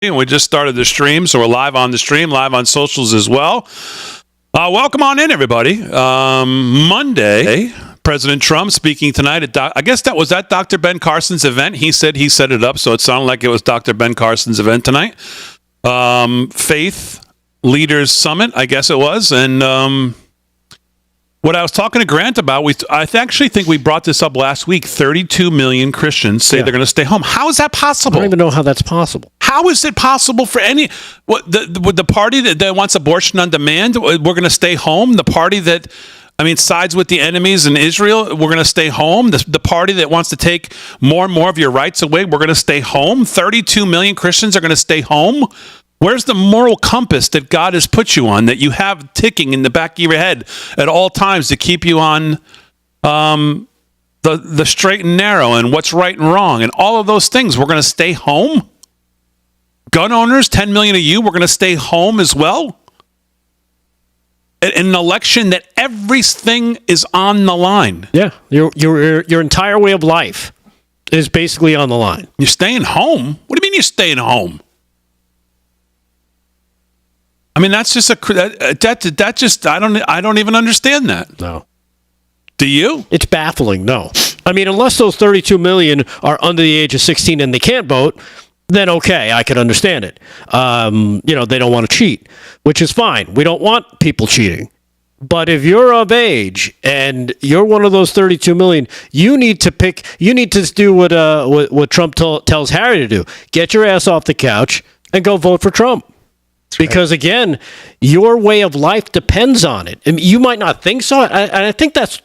And we just started the stream, so we're live on the stream, live on socials as well. Welcome on in, everybody. Monday, President Trump speaking tonight at I guess that was at Dr. Ben Carson's event. He said he set it up, so it sounded like it was Dr. Ben Carson's event tonight. Faith Leaders Summit, I guess it was. And what I was talking to Grant about, I actually think we brought this up last week. 32 million Christians say they're going to stay home. How is that possible? I don't even know how that's possible. How is it possible for the party that wants abortion on demand, we're going to stay home? The party that, sides with the enemies in Israel, we're going to stay home? The party that wants to take more and more of your rights away, we're going to stay home? 32 million Christians are going to stay home? Where's the moral compass that God has put you on, that you have ticking in the back of your head at all times to keep you on the straight and narrow and what's right and wrong and all of those things? We're going to stay home? Gun owners, 10 million of you, we're going to stay home as well? In an election that everything is on the line. Yeah, your entire way of life is basically on the line. You're staying home? What do you mean you're staying home? That's just I don't even understand that. No. Do you? It's baffling, no. Unless those 32 million are under the age of 16 and they can't vote, then okay, I could understand it. They don't want to cheat, which is fine. We don't want people cheating. But if you're of age and you're one of those 32 million, you need to do what Trump tells Harry to do. Get your ass off the couch and go vote for Trump. Because again, your way of life depends on it. You might not think so, and I think that's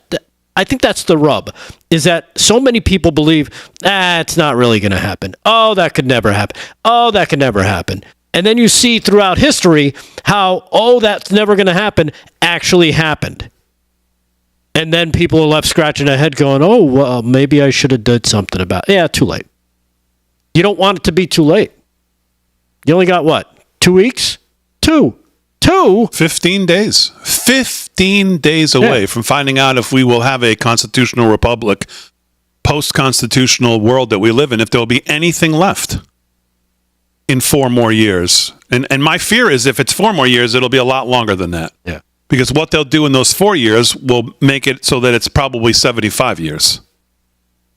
the rub, is that so many people believe, it's not really going to happen. Oh, that could never happen. Oh, that could never happen. And then you see throughout history how, that's never going to happen, actually happened. And then people are left scratching their head going, maybe I should have done something about it. Yeah, too late. You don't want it to be too late. You only got 2 weeks? Two. 15 days. 15 days away from finding out if we will have a constitutional republic, post-constitutional world that we live in, if there will be anything left in 4 more years. And my fear is if it's 4 more years, it'll be a lot longer than that. Yeah. Because what they'll do in those 4 years will make it so that it's probably 75 years.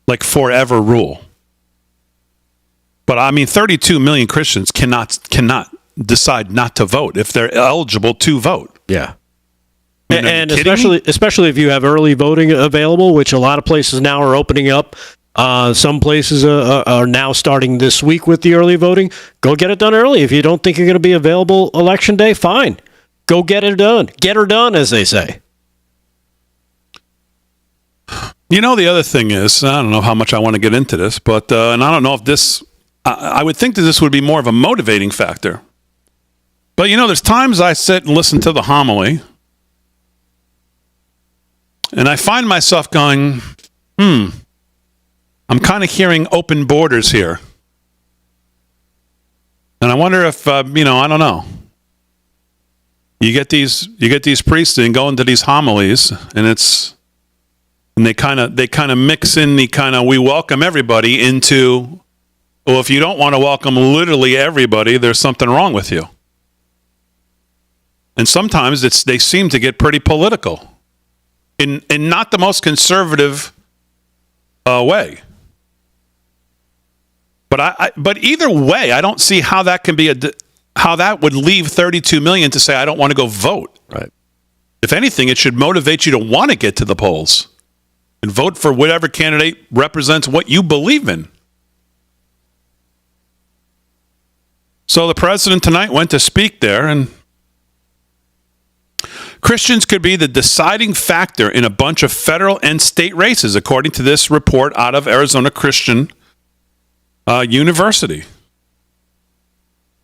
Like forever rule. But 32 million Christians cannot decide not to vote if they're eligible to vote. Yeah. And especially if you have early voting available, which a lot of places now are opening up. Some places are now starting this week with the early voting. Go get it done early. If you don't think you're going to be available election day, fine. Go get it done. Get her done, as they say. The other thing is, I don't know how much I want to get into this, but and I don't know if this, I would think that this would be more of a motivating factor. But, there's times I sit and listen to the homily, and I find myself going, I'm kind of hearing open borders here. And I wonder if, I don't know. You get these priests and go into these homilies, and they kind of mix in the kind of we welcome everybody into, well, if you don't want to welcome literally everybody, there's something wrong with you. And sometimes they seem to get pretty political in not the most conservative way. But either way, I don't see how that can be how that would leave 32 million to say, I don't want to go vote. Right. If anything, it should motivate you to want to get to the polls and vote for whatever candidate represents what you believe in. So the president tonight went to speak there, and Christians could be the deciding factor in a bunch of federal and state races, according to this report out of Arizona Christian University.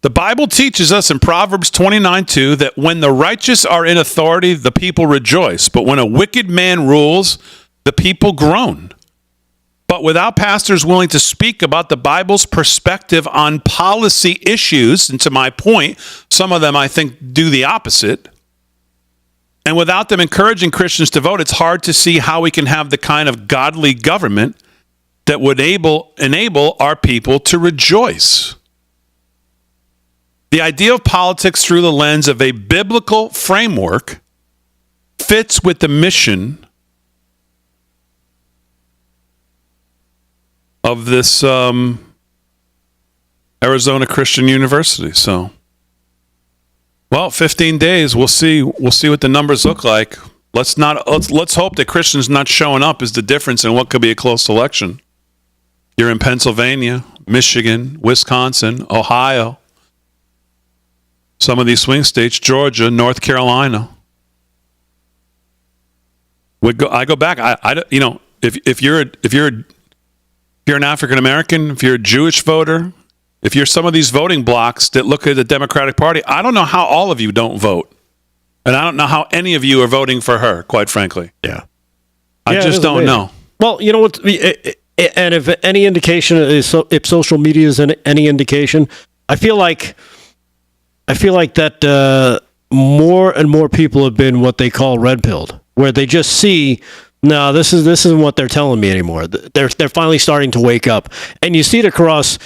The Bible teaches us in Proverbs 29:2 that when the righteous are in authority, the people rejoice. But when a wicked man rules, the people groan. But without pastors willing to speak about the Bible's perspective on policy issues, and to my point, some of them I think do the opposite, and without them encouraging Christians to vote, it's hard to see how we can have the kind of godly government that would enable our people to rejoice. The idea of politics through the lens of a biblical framework fits with the mission of this Arizona Christian University. So, well, 15 days. We'll see. We'll see what the numbers look like. Let's hope that Christians not showing up is the difference in what could be a close election. You're in Pennsylvania, Michigan, Wisconsin, Ohio, some of these swing states, Georgia, North Carolina. I go back. If you're an African American, if you're a Jewish voter, if you're some of these voting blocks that look at the Democratic Party, I don't know how all of you don't vote. And I don't know how any of you are voting for her, quite frankly. Yeah. I just don't know. Well, you know what? And if any indication is, if social media is any indication, I feel like that more and more people have been what they call red-pilled, where they just see, no, this isn't what they're telling me anymore. They're finally starting to wake up, and you see it across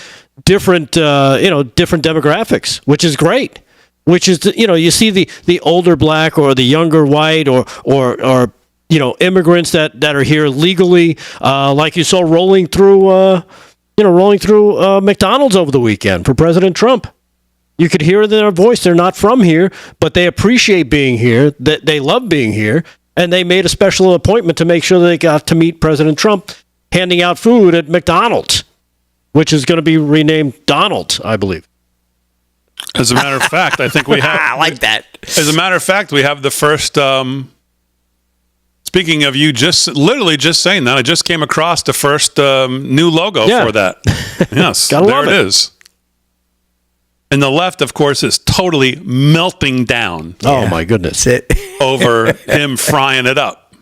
different demographics, which is great. Which is, you see the older black or the younger white or immigrants that are here legally, like you saw rolling through McDonald's over the weekend for President Trump. You could hear in their voice they're not from here, but they appreciate being here, that they love being here, and they made a special appointment to make sure they got to meet President Trump handing out food at McDonald's, which is going to be renamed Donald, I believe. As a matter of fact, I think we have. I like that. As a matter of fact, we have the first. Speaking of you, literally just saying that, I just came across the first new logo for that. Yes, Gotta there love it is. And the left, of course, is totally melting down. Oh my goodness! That's it. Over him frying it up.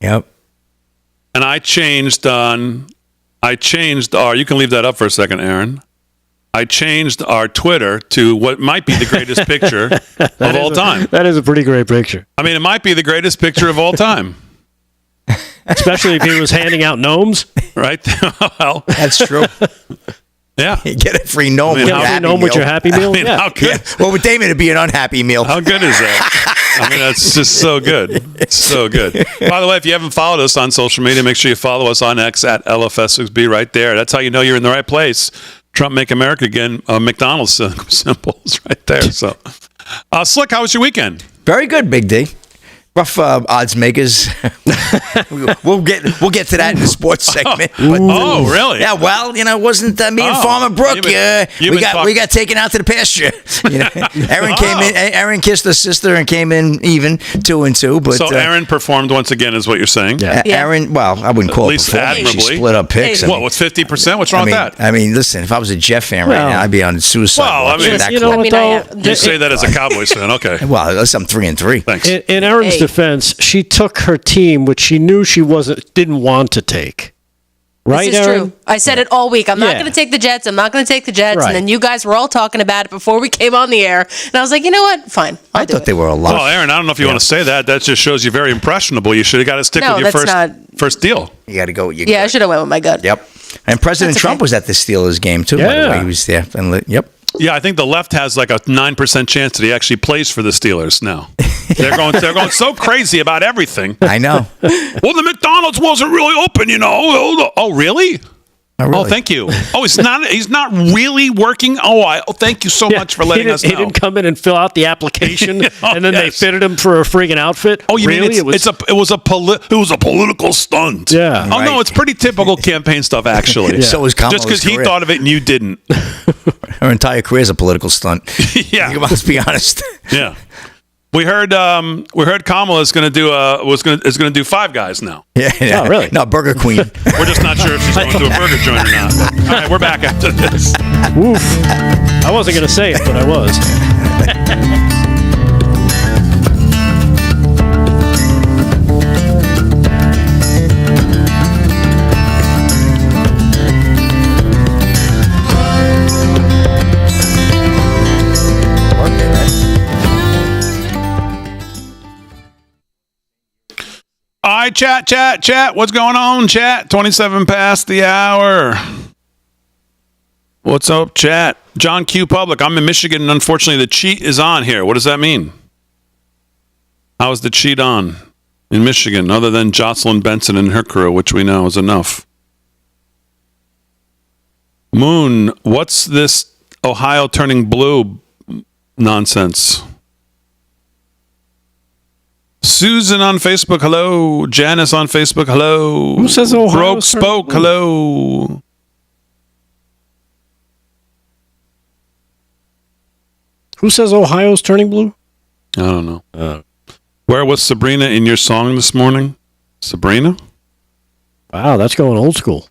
Yep. And I changed our. You can leave that up for a second, Aaron. I changed our Twitter to what might be the greatest picture of all time. That is a pretty great picture. I mean, it might be the greatest picture of all time. Especially if he was handing out gnomes. Right? Well, That's true. yeah. You get a free gnome with Get your a free happy gnome meal. with your Happy Meal. I mean, how good? Yeah. Well, with Damon, it'd be an unhappy meal. How good is that? I mean, that's just so good. It's so good. By the way, if you haven't followed us on social media, make sure you follow us on X at LFS6B right there. That's how you know you're in the right place. Trump Make America Again, McDonald's symbols right there. So, Slick, how was your weekend? Very good, Big D. Rough odds makers. we'll get to that in the sports segment. But, really? Yeah. Well, it wasn't me and Farmer Brooke. We got taken out to the pasture. Aaron kissed her sister and came in even 2-2. But so Aaron performed once again, is what you're saying? Yeah. Aaron. Well, I wouldn't call it performing. She split up picks. What? What's 50%? What's wrong with that? I mean, listen. If I was a Jeff fan right now, I'd be on suicide. Well, I watch mean, that you know clip. what, though? You say that as a Cowboys fan, okay? Well, unless I'm 3-3. Thanks. In Aaron's defense, she took her team, which she knew she didn't want to take. Right, This is Aaron? true. I said it all week. I'm not Yeah. going to take the Jets. I'm not going to take the Jets. Right. And then you guys were all talking about it before we came on the air. And I was like, you know what? Fine. I thought they were a lot. Well, Aaron, I don't know if you want to say that. That just shows you're very impressionable. You should have got to stick No, with your that's first deal. You got to go with your Yeah, I gut. should have went with my gut. Yep. And President That's Trump okay. was at the Steelers game too. By the Yeah. way, he was there. Yep. Yeah, I think the left has like a 9% chance that he actually plays for the Steelers now. They're going so crazy about everything. I know. Well, the McDonald's wasn't really open, Oh, really? Oh, really? Oh, thank you. Oh, he's not really working. Thank you so much for letting us know. He didn't come in and fill out the application, Oh, and then they yes. fitted him for a friggin' outfit. Oh, you really? mean it was a political stunt? Yeah. Oh no, Right. it's pretty typical campaign stuff actually. So was Kamala's just because he career. thought of it and you didn't. Her entire career is a political stunt. Yeah. You must be honest. Yeah. We heard Kamala is going to do Five Guys now. Yeah. Oh, really? No, Burger Queen. We're just not sure if she's going to a burger joint or not. But, all right, we're back after this. Oof. I wasn't going to say it, but I was. All right, chat. What's going on, chat? 27 past the hour. What's up, chat? John Q. Public. I'm in Michigan, and unfortunately, the cheat is on here. What does that mean? How is the cheat on in Michigan, other than Jocelyn Benson and her crew, which we know is enough? Moon, what's this Ohio turning blue nonsense? Susan on Facebook, hello. Janice on Facebook, hello. Who says Ohio? Broke Spoke, hello. Who says Ohio's turning blue? I don't know. Where was Sabrina in your song this morning? Sabrina? Wow, that's going old school.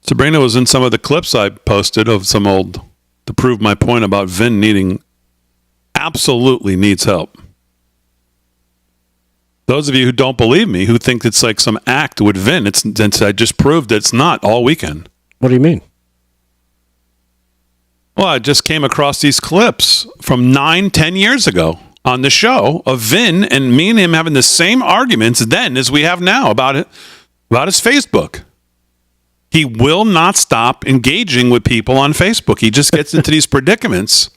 Sabrina was in some of the clips I posted of some old, to prove my point about Vin absolutely needs help. Those of you who don't believe me, who think it's like some act with Vin, I just proved that it's not all weekend. What do you mean? Well, I just came across these clips from 9-10 years ago on the show of Vin and me and him having the same arguments then as we have now about his Facebook. He will not stop engaging with people on Facebook. He just gets into these predicaments.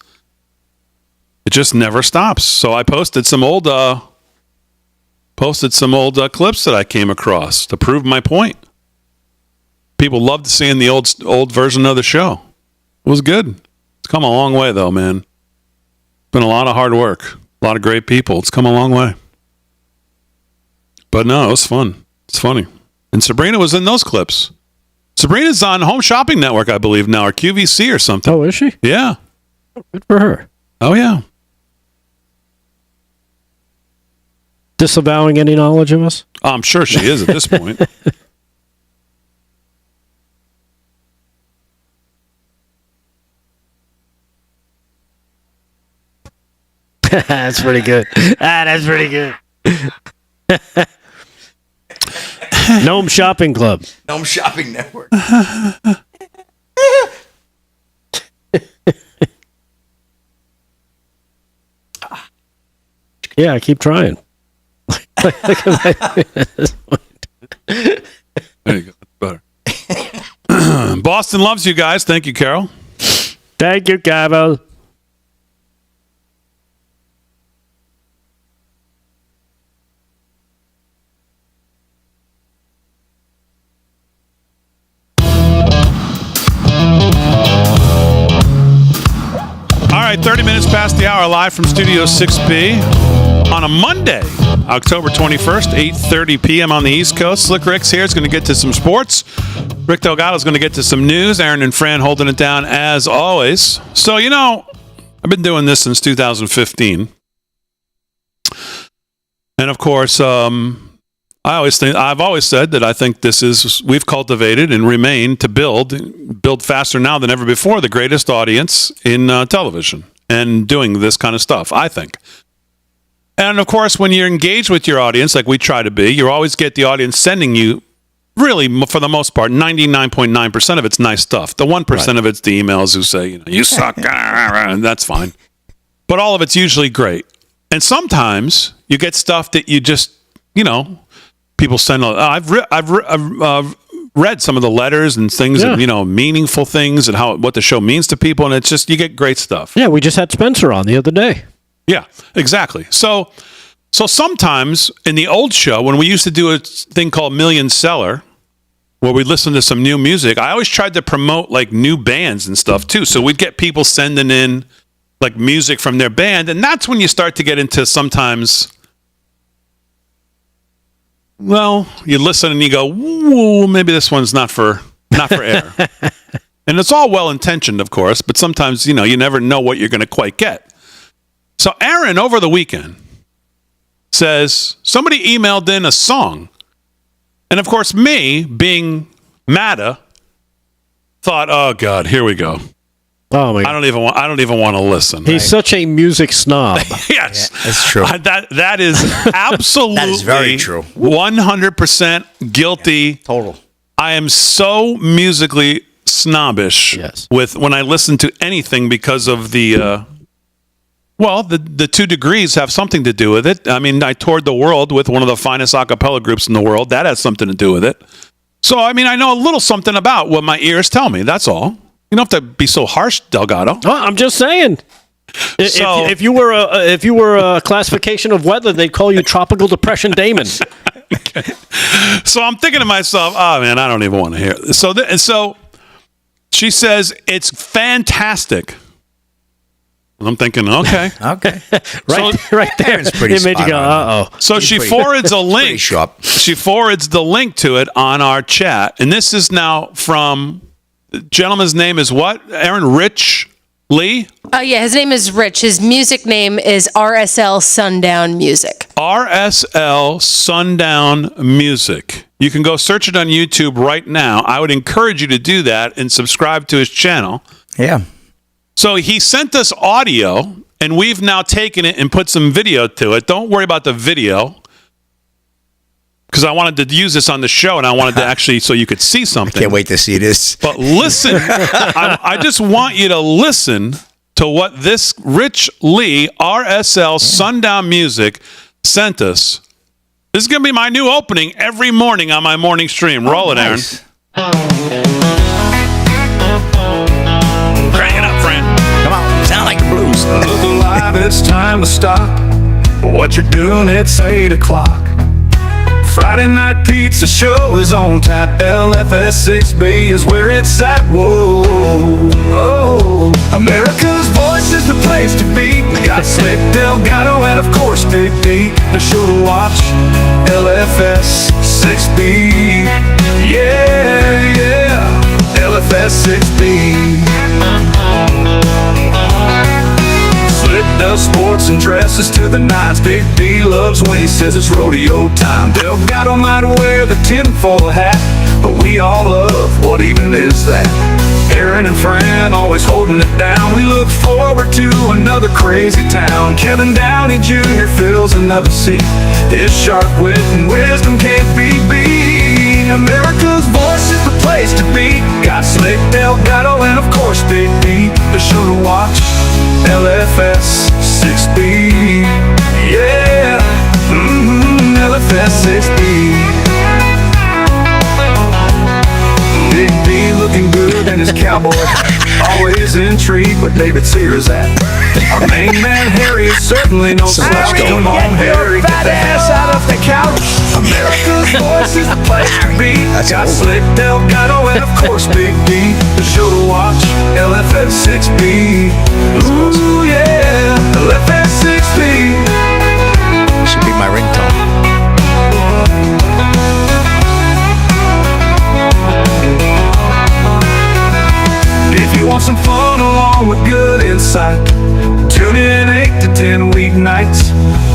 It just never stops. So I posted some old clips that I came across to prove my point. People loved seeing the old version of the show. It was good. It's come a long way, though, man. It's been a lot of hard work. A lot of great people. It's come a long way. But no, it was fun. It's funny. And Sabrina was in those clips. Sabrina's on Home Shopping Network, I believe, now, or QVC or something. Oh, is she? Yeah. Good for her. Oh, yeah. Disavowing any knowledge of us? I'm sure she is at this point. That's pretty good. That's pretty good. Gnome Shopping Club. Gnome Shopping Network. Yeah, I keep trying. There you go. Better. Boston loves you guys. Thank you, Carol. Thank you, Carol. All right, 30 minutes past the hour, live from Studio 6B on a Monday, October 21st, 8:30 p.m. on the East Coast. Slick Rick's here. Is going to get to some sports. Rick Delgado is going to get to some news. Aaron and Fran holding it down as always. So, I've been doing this since 2015. And of course, I've always said that I think we've cultivated and remain to build faster now than ever before, the greatest audience in television and doing this kind of stuff, I think. And of course, when you're engaged with your audience, like we try to be, you always get the audience sending you, really, for the most part, 99.9% of it's nice stuff. The 1% of it's the emails who say, you suck, and that's fine. But all of it's usually great. And sometimes you get stuff that you just, people send. I've read some of the letters and things, and meaningful things, and what the show means to people, and it's just you get great stuff. Yeah, we just had Spencer on the other day. Yeah, exactly. So sometimes in the old show, when we used to do a thing called Million Seller, where we listen to some new music, I always tried to promote like new bands and stuff too. So we'd get people sending in like music from their band, and that's when you start to get into sometimes. Well, you listen and you go, "Whoa, maybe this one's not for air." And it's all well intentioned, of course, but sometimes you never know what you're going to quite get. So Aaron, over the weekend, says somebody emailed in a song. And of course, me, being Matta, thought, oh, God, here we go. Oh, my God. I don't even want to listen. He's such a music snob. Yes. Yeah, that's true. That is absolutely That is very true. 100% guilty. Yeah, total. I am so musically snobbish when I listen to anything because of the... the 2 degrees have something to do with it. I mean, I toured the world with one of the finest a cappella groups in the world. That has something to do with it. So, I mean, I know a little something about what my ears tell me. That's all. You don't have to be so harsh, Delgado. Well, I'm just saying. So, if you were a classification of weather, they'd call you Tropical Depression Damon. So I'm thinking to myself, oh man, I don't even want to hear this. So she says it's fantastic. I'm thinking, okay. right there. It's pretty It made you go, uh-oh. So she forwards a link. Pretty sharp. She forwards the link to it on our chat. And this is now from, the gentleman's name is what? Aaron Rich Lee? Yeah, his name is Rich. His music name is RSL Sundown Music. RSL Sundown Music. You can go search it on YouTube right now. I would encourage you to do that and subscribe to his channel. Yeah. So he sent us audio, and we've now taken it and put some video to it. Don't worry about the video, because I wanted to use this on the show, and I wanted to actually so you could see something. Can't wait to see this. But listen, I just want you to listen to what this Rich Lee, RSL Sundown Music, sent us. This is going to be my new opening every morning on my morning stream. Roll it, Aaron. Nice. Crank it up, friend. Come on, sound like the blues. Look alive, it's time to stop. What you're doing, it's 8 o'clock. Friday night pizza show is on tap. LFS6B is where it's at. Whoa, oh. America's voice is the place to be. We got Slick, Delgado, and of course Big D. The show to watch, LFS6B. Yeah, yeah, LFS6B. Slick does sports and dresses to the nines. Big D loves when he says it's rodeo time. Delgado might wear the tinfoil hat, but we all love what even is that. Aaron and Fran always holding it down. We look forward to another crazy town. Kevin Downey Jr. fills another seat. His sharp wit and wisdom can't be beat. America's voice is the place to be. Got Slick, Delgado, and of course Big D. The show to watch, LFS6B. Yeah, LFS6B. Big D looking good in his cowboy hat. Always intrigued what David Sears at. Our main man Harry is certainly no slouch. Come on, Harry, get the ass out of the couch. America's voice is the place to be. Got Slick, Delgado, and of course Big D. The show to watch, LFS6B. Ooh yeah, LFS6B. Should be my ringtone. If you want some fun along with good insight, tune in 8 to 10 weeknights.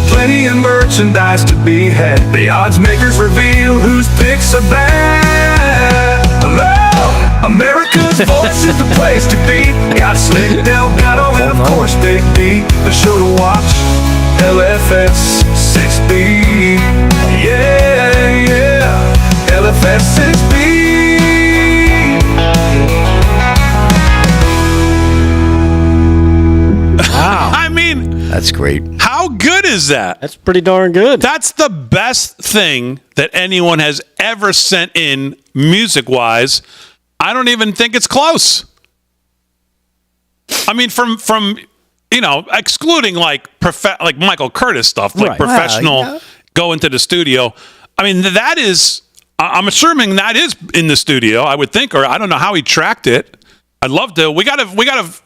Plenty of merchandise to be had. The odds makers reveal whose picks are bad. Hello, America's voice is the place to be. Got Slick, Delgado, and of course Big D. The show to watch, LFS6B. Yeah, yeah, LFS6B. Wow. I mean, That's great. how good is that? That's pretty darn good. That's the best thing that anyone has ever sent in music-wise. I don't even think it's close. I mean, from excluding like Michael Curtis stuff, like Right. professional Wow, yeah. go into the studio. I mean, that is. I'm assuming that is in the studio. I would think, or I don't know how he tracked it. I'd love to. We gotta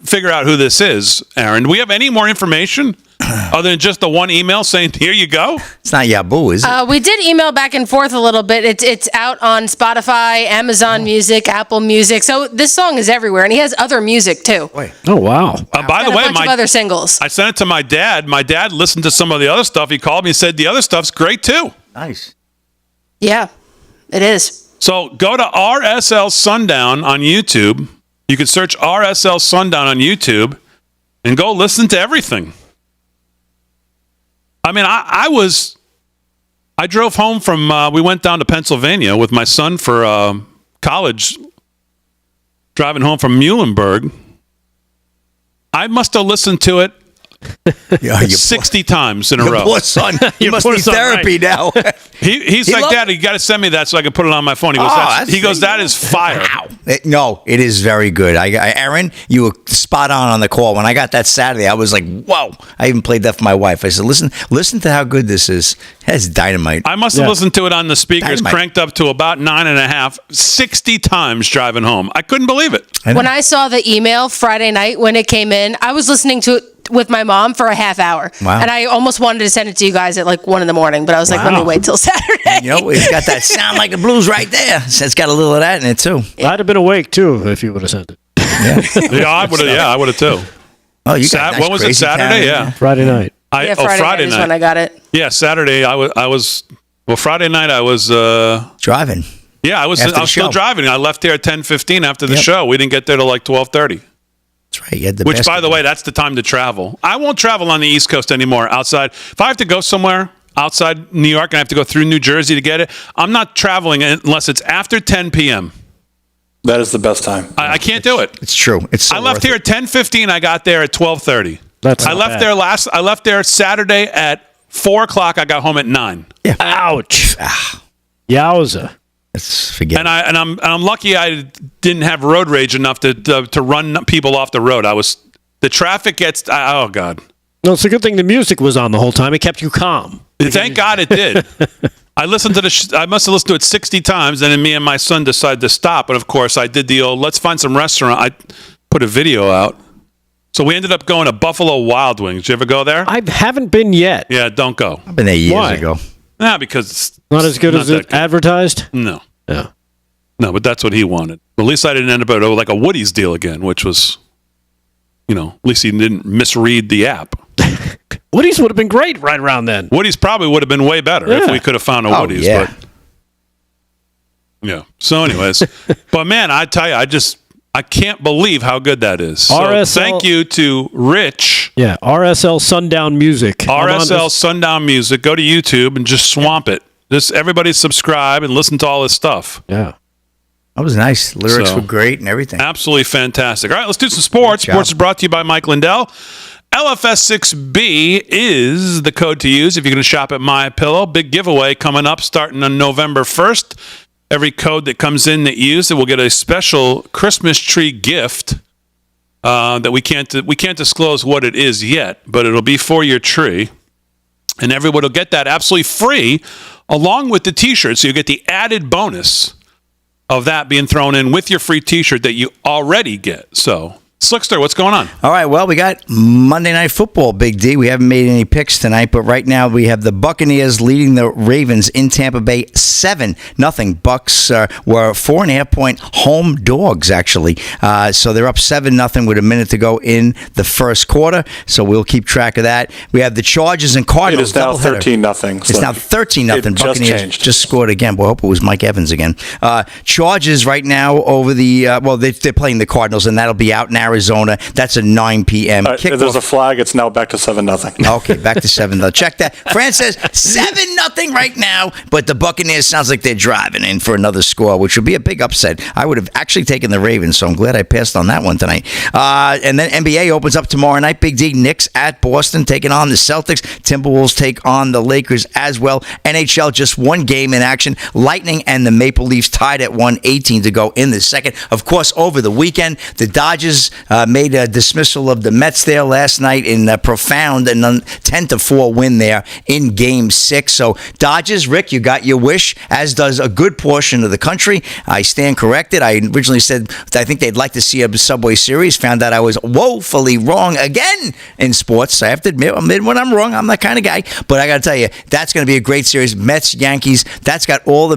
figure out who this is, Aaron. Do we have any more information other than just the one email saying, "Here you go"? It's not Yahoo, is it? We did email back and forth a little bit. It's out on Spotify, Amazon Music, Apple Music. So this song is everywhere, and he has other music too. Oh, wow. By the Got way, a bunch of other singles. I sent it to my dad. My dad listened to some of the other stuff. He called me and said the other stuff's great too. Nice. Yeah, it is. So go to RSL Sundown on YouTube. You can search RSL Sundown on YouTube and go listen to everything. I mean, I drove home from, we went down to Pennsylvania with my son for college, driving home from Muhlenberg. I must have listened to it Yeah, your 60 times in a Your row. poor son. He Your must poor need son, therapy now. He's He like, loved- Dad, you got to send me that so I can put it on my phone. He goes, that is fire. Wow. No, it is very good. Aaron, you were spot on the call. When I got that Saturday, I was like, whoa. I even played that for my wife. I said, listen to how good this is. That's dynamite. I must have listened to it on the speakers, Dynamite. cranked up to about 9.5, 60 times driving home. I couldn't believe it. When I saw the email Friday night when it came in, I was listening to it with my mom for a half hour. Wow. And I almost wanted to send it to you guys at like 1 a.m, but I was like, let me wait till Saturday. You know, it's got that sound like the blues right there. So it's got a little of that in it, too. I'd have been awake too if you would have sent it. Yeah, I would have too. Oh, you got nice when was it? crazy Saturday? town. Yeah. Friday night. Yeah, Friday night is when I got it. Yeah, Saturday. Friday night I was. Driving. Yeah, I was After the still show. driving. I left here at 10:15 after the Yep. show. We didn't get there till like 12:30. That's right. You had the Which, best by of the it. way, that's the time to travel. I won't travel on the East Coast anymore. Outside, if I have to go somewhere outside New York and I have to go through New Jersey to get it, I'm not traveling unless it's after 10 p.m. That is the best time. I can't do it. It's true. It's so I left worth here it. at 10:15. I got there at 12:30. That's I not left bad. I left there Saturday at 4 o'clock. I got home at 9. Ouch. Yowza. Let's forget And I'm lucky I didn't have road rage enough to run people off the road. The traffic gets oh god. No, it's a good thing the music was on the whole time. It kept you calm. Thank God it did. I listened to I must have listened to it 60 times, and then me and my son decided to stop. But of course, I did the old let's find some restaurant. I put a video out. So we ended up going to Buffalo Wild Wings. Did you ever go there? I haven't been yet. Yeah, don't go. I've been there years Why? ago. Nah, because it's Not as good not as that it advertised. No. Yeah. No, but that's what he wanted. At least I didn't end up at like a Woody's deal again, which was, at least he didn't misread the app. Woody's would have been great right around then. Woody's probably would have been way better if Yeah. we could have found a Oh, Woody's. yeah. But yeah. So, anyways, but man, I tell you, I can't believe how good that is. So RSL thank you to Rich. Yeah, RSL Sundown Music. I'm on RSL this- Sundown Music. Go to YouTube and just swamp it. Just everybody subscribe and listen to all this stuff. Yeah. That was nice. Lyrics So- were great and everything. Absolutely fantastic. All right, let's do some sports. Good job. Sports is brought to you by Mike Lindell. LFS6B is the code to use if you're going to shop at MyPillow. Big giveaway coming up starting on November 1st. Every code that comes in that you use it will get a special Christmas tree gift that we can't disclose what it is yet, but it'll be for your tree. And everyone will get that absolutely free along with the T-shirt. So you get the added bonus of that being thrown in with your free T-shirt that you already get. So, Slickster, what's going on? All right, well, we got Monday Night Football, Big D. We haven't made any picks tonight, but right now we have the Buccaneers leading the Ravens in Tampa Bay 7-0. Bucks were 4.5-point home dogs, actually. So they're up 7-0 with a minute to go in the first quarter. So we'll keep track of that. We have the Chargers and It Cardinals. is now doubleheader. 13-0. It's now 13-0. It just Buccaneers changed. just scored again. Well, I hope it was Mike Evans again. Chargers right now over the they're playing the Cardinals, and that'll be out in Arizona. That's a 9 p.m. If there's a flag, it's now back to 7-0. Okay, back to 7 though. Check that. Fran says 7-0 right now, but the Buccaneers sounds like they're driving in for another score, which would be a big upset. I would have actually taken the Ravens, so I'm glad I passed on that one tonight. And then NBA opens up tomorrow night. Big D, Knicks at Boston taking on the Celtics. Timberwolves take on the Lakers as well. NHL just one game in action. Lightning and the Maple Leafs tied at 1:18 to go in the second. Of course, over the weekend, the Dodgers made a dismissal of the Mets there last night in a profound and 10-4 win there in Game 6. So Dodgers, Rick, you got your wish, as does a good portion of the country. I stand corrected. I originally said I think they'd like to see a Subway Series. Found out I was woefully wrong again in sports. I have to admit when I'm wrong. I'm that kind of guy. But I got to tell you, that's going to be a great series. Mets, Yankees, that's got all the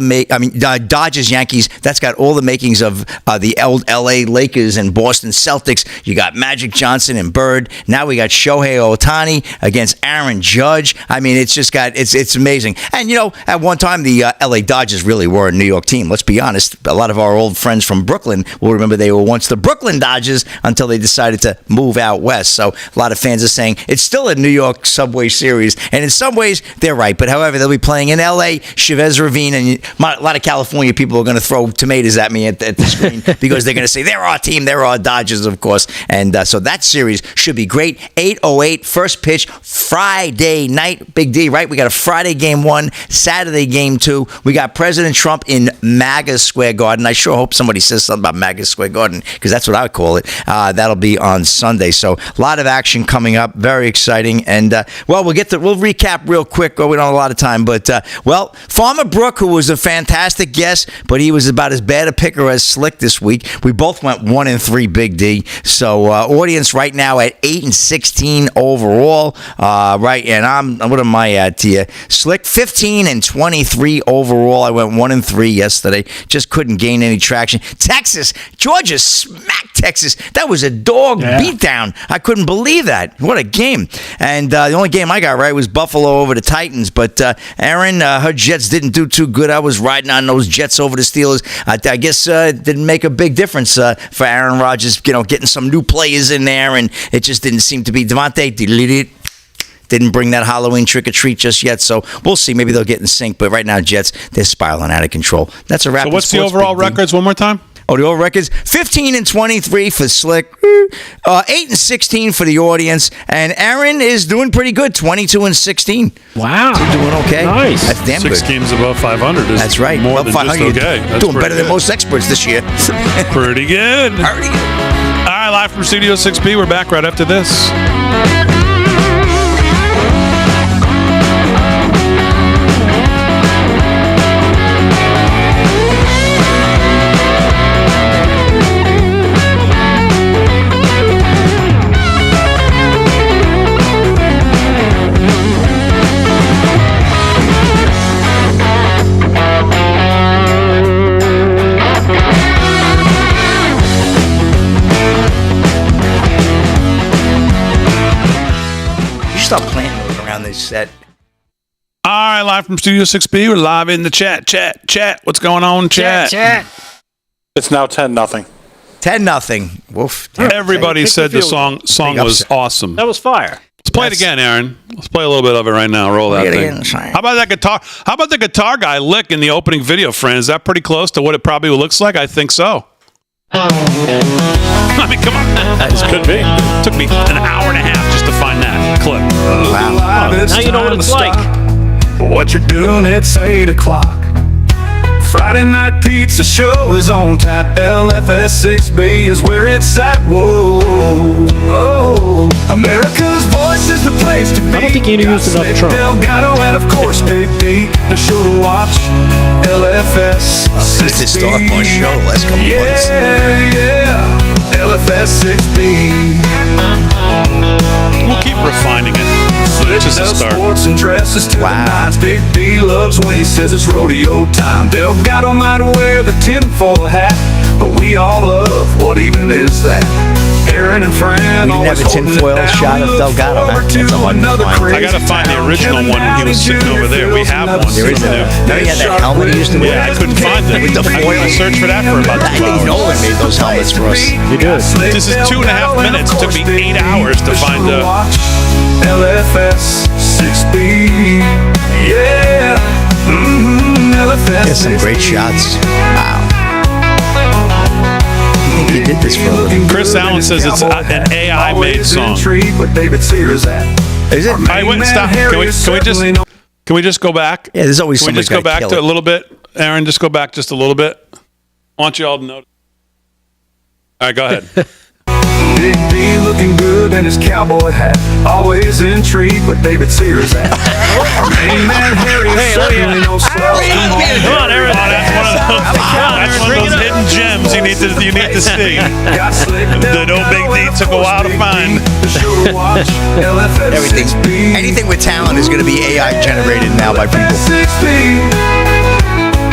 Dodgers, Yankees, that's got all the makings of the LA Lakers and Boston Celtics. You got Magic Johnson and Bird. Now we got Shohei Ohtani against Aaron Judge. I mean, it's just got it's amazing. And at one time the LA Dodgers really were a New York team. Let's be honest. A lot of our old friends from Brooklyn will remember they were once the Brooklyn Dodgers until they decided to move out west. So a lot of fans are saying it's still a New York Subway Series, and in some ways they're right. But however, they'll be playing in LA, Chavez Ravine, and a lot of California people are going to throw tomatoes at me at the screen because they're going to say they're our team, they're our Dodgers, of of course. And so that series should be great. 8:08, first pitch, Friday night. Big D, right? We got a Friday game 1, Saturday game 2. We got President Trump in MAGA Square Garden. I sure hope somebody says something about MAGA Square Garden, because that's what I would call it. That'll be on Sunday. So a lot of action coming up. Very exciting. And, we'll recap real quick. We don't have a lot of time. But, Farmer Brooke, who was a fantastic guest, but he was about as bad a picker as Slick this week. We both went 1-3, Big D. So, audience right now at 8-16 overall. Right. And what am I at here? Slick 15-23 overall. I went 1-3 yesterday. Just couldn't gain any traction. Texas, Georgia smacked Texas. That was a dog beatdown. I couldn't believe that. What a game. And the only game I got right was Buffalo over the Titans. But Aaron, her Jets didn't do too good. I was riding on those Jets over the Steelers. I guess it didn't make a big difference for Aaron Rodgers, getting some new players in there. And it just didn't seem to be. Devontae didn't bring that Halloween trick-or-treat just yet. So we'll see. Maybe they'll get in sync. But right now, Jets, they're spiraling out of control. That's a wrap. So what's the overall records one more time? Oh, the overall records: 15-23 for Slick, 8-16 for the audience, and Aaron is doing pretty good, 22-16. Wow. You're doing okay. Nice. That's damn 6 good. games above 500 is That's right. more Above than 500, just okay. That's doing pretty better than good. most experts this year. Pretty good. Pretty good. All right, live from Studio 6B. We're back right after this. Stop playing those around this set. All right, live from Studio 6B. We're live in the chat. What's going on, chat? It's now 10-0. 10-0. Woof. Everybody Big said the field. song was awesome. That was fire. Let's play it again, Aaron. Let's play a little bit of it right now. Roll that Play it thing. again, sorry. How about that guitar? How about the guitar guy lick in the opening video, friend? Is that pretty close to what it probably looks like? I think so. I mean, come on. This could be. It took me an hour and a half just to find that clip. Wow. Now you know what it's like. What you're doing, it's 8 o'clock. Friday night pizza show is on tap. LFS6B is where it's at. Whoa, whoa. America's voice is the place to be. I don't think you used enough Trump. Delgado and of course Big D. The show to watch. LFS. This is the sophomore show the last couple months. Yeah. LFS6B. We'll keep refining it. Just a start. Sports and dresses to Wow. the nines. Big D loves when he says it's rodeo time. Delgado might wear the tinfoil hat, but we all love what even is that. Aaron and Fran We didn't always have a holding tinfoil it down. shot of We look Delgado, huh? forward to That's a one another to find. crazy I gotta find the town. original Kevin one when he was Downey sitting over there. We Jr. have fills one. There is Yeah. that. Now he had that helmet he used to wear. Yeah, I couldn't find it. With the foil. I searched for that for about 2 I think hours. Nolan made those helmets for us. You did. This is 2.5 minutes. It took me 8 hours to find the. LFS 6B. Yeah. LFS. There's some great shots. Wow. I think he did this for a living. Chris Allen says it's an AI-made song. But David Sears at. Is it? I went and stop. Can we just go back? Yeah, there's always Can we somebody's just go gotta back kill to it. a little bit? Aaron, just go back just a little bit. I want you all to know. All right, go ahead. Big D looking good in his cowboy hat. Always intrigued with David Sears at. Our main man Harry is certainly no slouch. Come on, Aaron. That's one of those hidden gems you need to see. Got slick That old Big D took a while to find. The show to watch. LFS Everything. 6B. Anything with talent is going to be AI generated now by people. All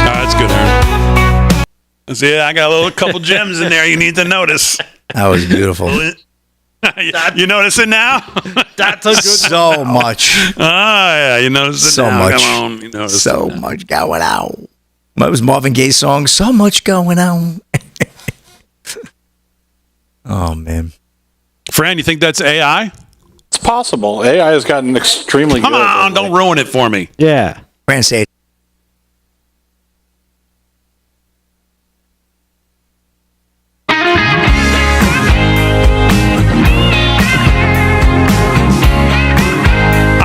right, that's good, Aaron. See, I got a little couple gems in there you need to notice. That was beautiful. You notice it now? That's a good. So much. Yeah, you notice it So now. much. Come on, you notice So it now. much going on. What was Marvin Gaye's song? So much going on. Oh, man. Fran, you think that's AI? It's possible. AI has gotten extremely Come good. on, lately. don't ruin it for me. Yeah. Fran, say it.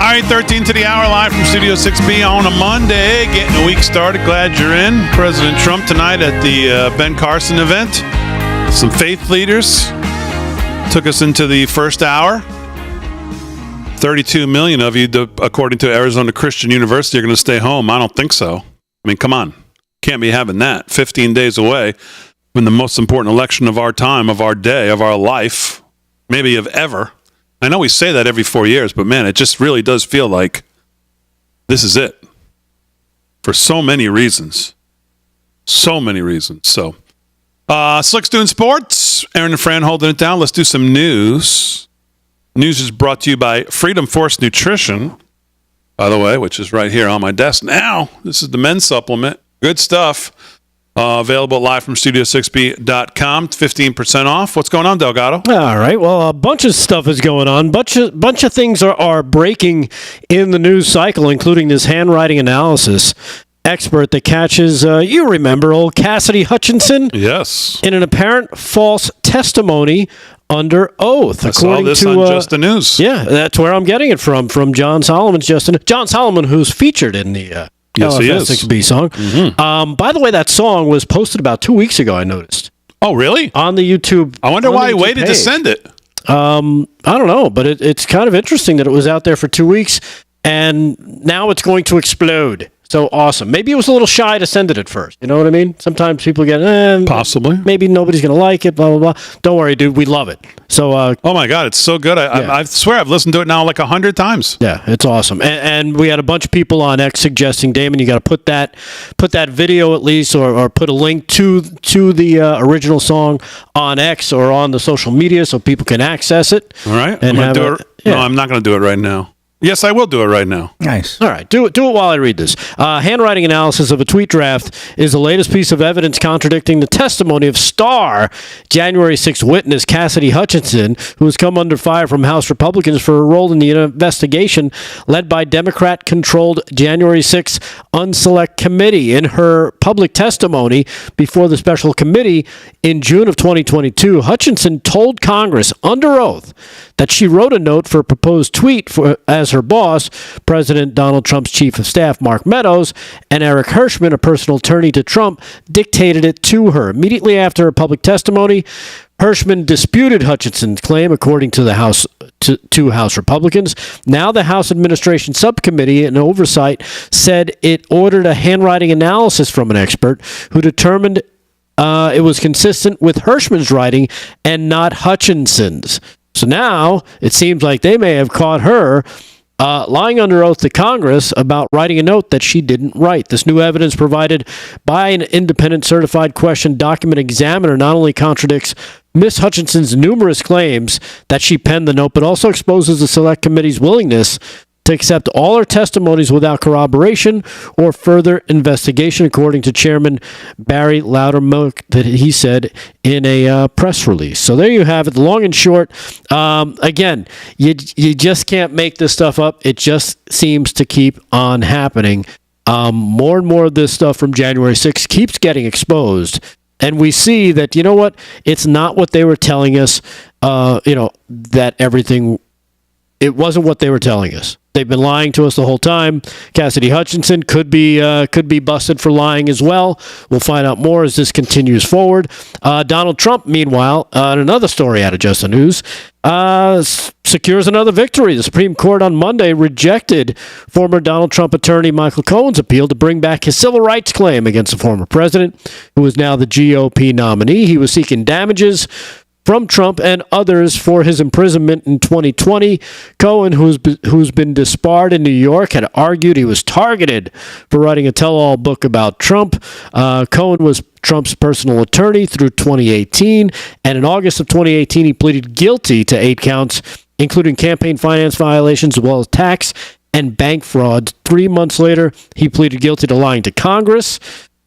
right, 13 to the hour, live from Studio 6B on a Monday, getting the week started. Glad you're in. President Trump tonight at the Ben Carson event. Some faith leaders took us into the first hour. 32 million of you, according to Arizona Christian University, are going to stay home. I don't think so. I mean, come on. Can't be having that. 15 days away from the most important election of our time, of our day, of our life, maybe of ever. I know we say that every 4 years, but man, it just really does feel like this is it for so many reasons. So many reasons. So, Slick's doing sports. Aaron and Fran holding it down. Let's do some news. News is brought to you by Freedom Force Nutrition, by the way, which is right here on my desk now. This is the men's supplement. Good stuff. Available live from studio6b.com. 15% off. What's going on, Delgado? All right. Well, a bunch of stuff is going on. Bunch of things are breaking in the news cycle, including this handwriting analysis expert that catches, you remember, old Cassidy Hutchinson? Yes. In an apparent false testimony under oath. I saw this on Just the News. Yeah, that's where I'm getting it from John Solomon's John Solomon, who's featured in the Yes, he is. LFS6B song. Mm-hmm. By the way, that song was posted about 2 weeks ago, I noticed. Oh, really? On the YouTube. I wonder why he waited to send it. I don't know, but it's kind of interesting that it was out there for 2 weeks, and now it's going to explode. So awesome. Maybe it was a little shy to send it at first. You know what I mean? Sometimes people get, possibly. Maybe nobody's going to like it, blah, blah, blah. Don't worry, dude. We love it. So, oh my God, it's so good. I swear I've listened to it now like 100 times. Yeah, it's awesome. And we had a bunch of people on X suggesting, Damon, you got to put that video at least, or put a link to the original song on X or on the social media so people can access it. All right. And No, I'm not going to do it right now. Yes, I will do it right now. Nice. All right, do it while I read this. Handwriting analysis of a tweet draft is the latest piece of evidence contradicting the testimony of star January 6th witness Cassidy Hutchinson, who has come under fire from House Republicans for a role in the investigation led by Democrat-controlled January 6th Unselect Committee. In her public testimony before the special committee in June of 2022, Hutchinson told Congress under oath that she wrote a note for a proposed tweet as her boss, President Donald Trump's chief of staff, Mark Meadows, and Eric Hirschman, a personal attorney to Trump, dictated it to her. Immediately after her public testimony, Hirschman disputed Hutchinson's claim, according to the House to House Republicans. Now the House Administration Subcommittee in Oversight said it ordered a handwriting analysis from an expert who determined it was consistent with Hirschman's writing and not Hutchinson's. So now it seems like they may have caught her lying under oath to Congress about writing a note that she didn't write. This new evidence provided by an independent certified question document examiner not only contradicts Ms. Hutchinson's numerous claims that she penned the note, but also exposes the Select Committee's willingness to accept all her testimonies without corroboration or further investigation, according to Chairman Barry Loudermilk, that he said in a press release. So there you have it, the long and short. Again, you just can't make this stuff up. It just seems to keep on happening. More and more of this stuff from January 6th keeps getting exposed. And we see that, you know what, it's not what they were telling us, that everything, it wasn't what they were telling us. They've been lying to us the whole time. Cassidy Hutchinson could be busted for lying as well. We'll find out more as this continues forward. Donald Trump, meanwhile, on another story out of Just the News, secures another victory. The Supreme Court on Monday rejected former Donald Trump attorney Michael Cohen's appeal to bring back his civil rights claim against the former president, who is now the GOP nominee. He was seeking damages from Trump and others for his imprisonment in 2020. Cohen, who's been disbarred in New York, had argued he was targeted for writing a tell-all book about Trump. Cohen was Trump's personal attorney through 2018, and in August of 2018, he pleaded guilty to 8 counts, including campaign finance violations as well as tax and bank fraud. 3 months later, he pleaded guilty to lying to Congress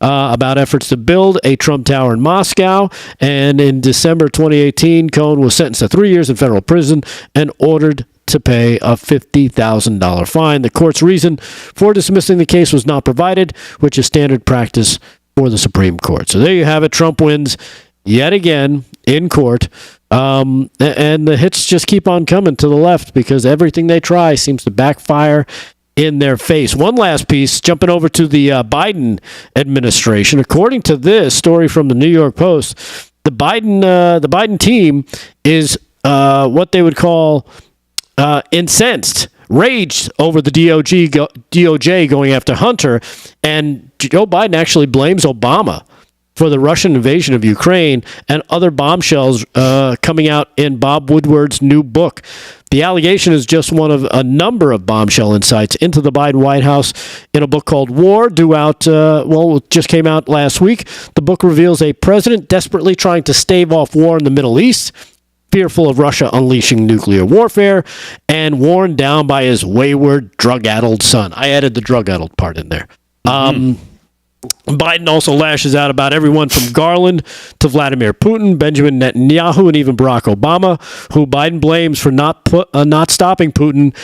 about efforts to build a Trump Tower in Moscow. And in December 2018, Cohen was sentenced to 3 years in federal prison and ordered to pay a $50,000 fine. The court's reason for dismissing the case was not provided, which is standard practice for the Supreme Court. So there you have it. Trump wins yet again in court. And the hits just keep on coming to the left because everything they try seems to backfire in their face. One last piece, jumping over to the Biden administration. According to this story from the New York Post, the Biden team is what they would call incensed, raged over the DOJ going after Hunter, and Joe Biden actually blames Obama for the Russian invasion of Ukraine and other bombshells coming out in Bob Woodward's new book. The allegation is just one of a number of bombshell insights into the Biden White House in a book called War, it just came out last week. The book reveals a president desperately trying to stave off war in the Middle East, fearful of Russia unleashing nuclear warfare, and worn down by his wayward, drug-addled son. I added the drug-addled part in there. Biden also lashes out about everyone from Garland to Vladimir Putin, Benjamin Netanyahu, and even Barack Obama, who Biden blames for not stopping Putin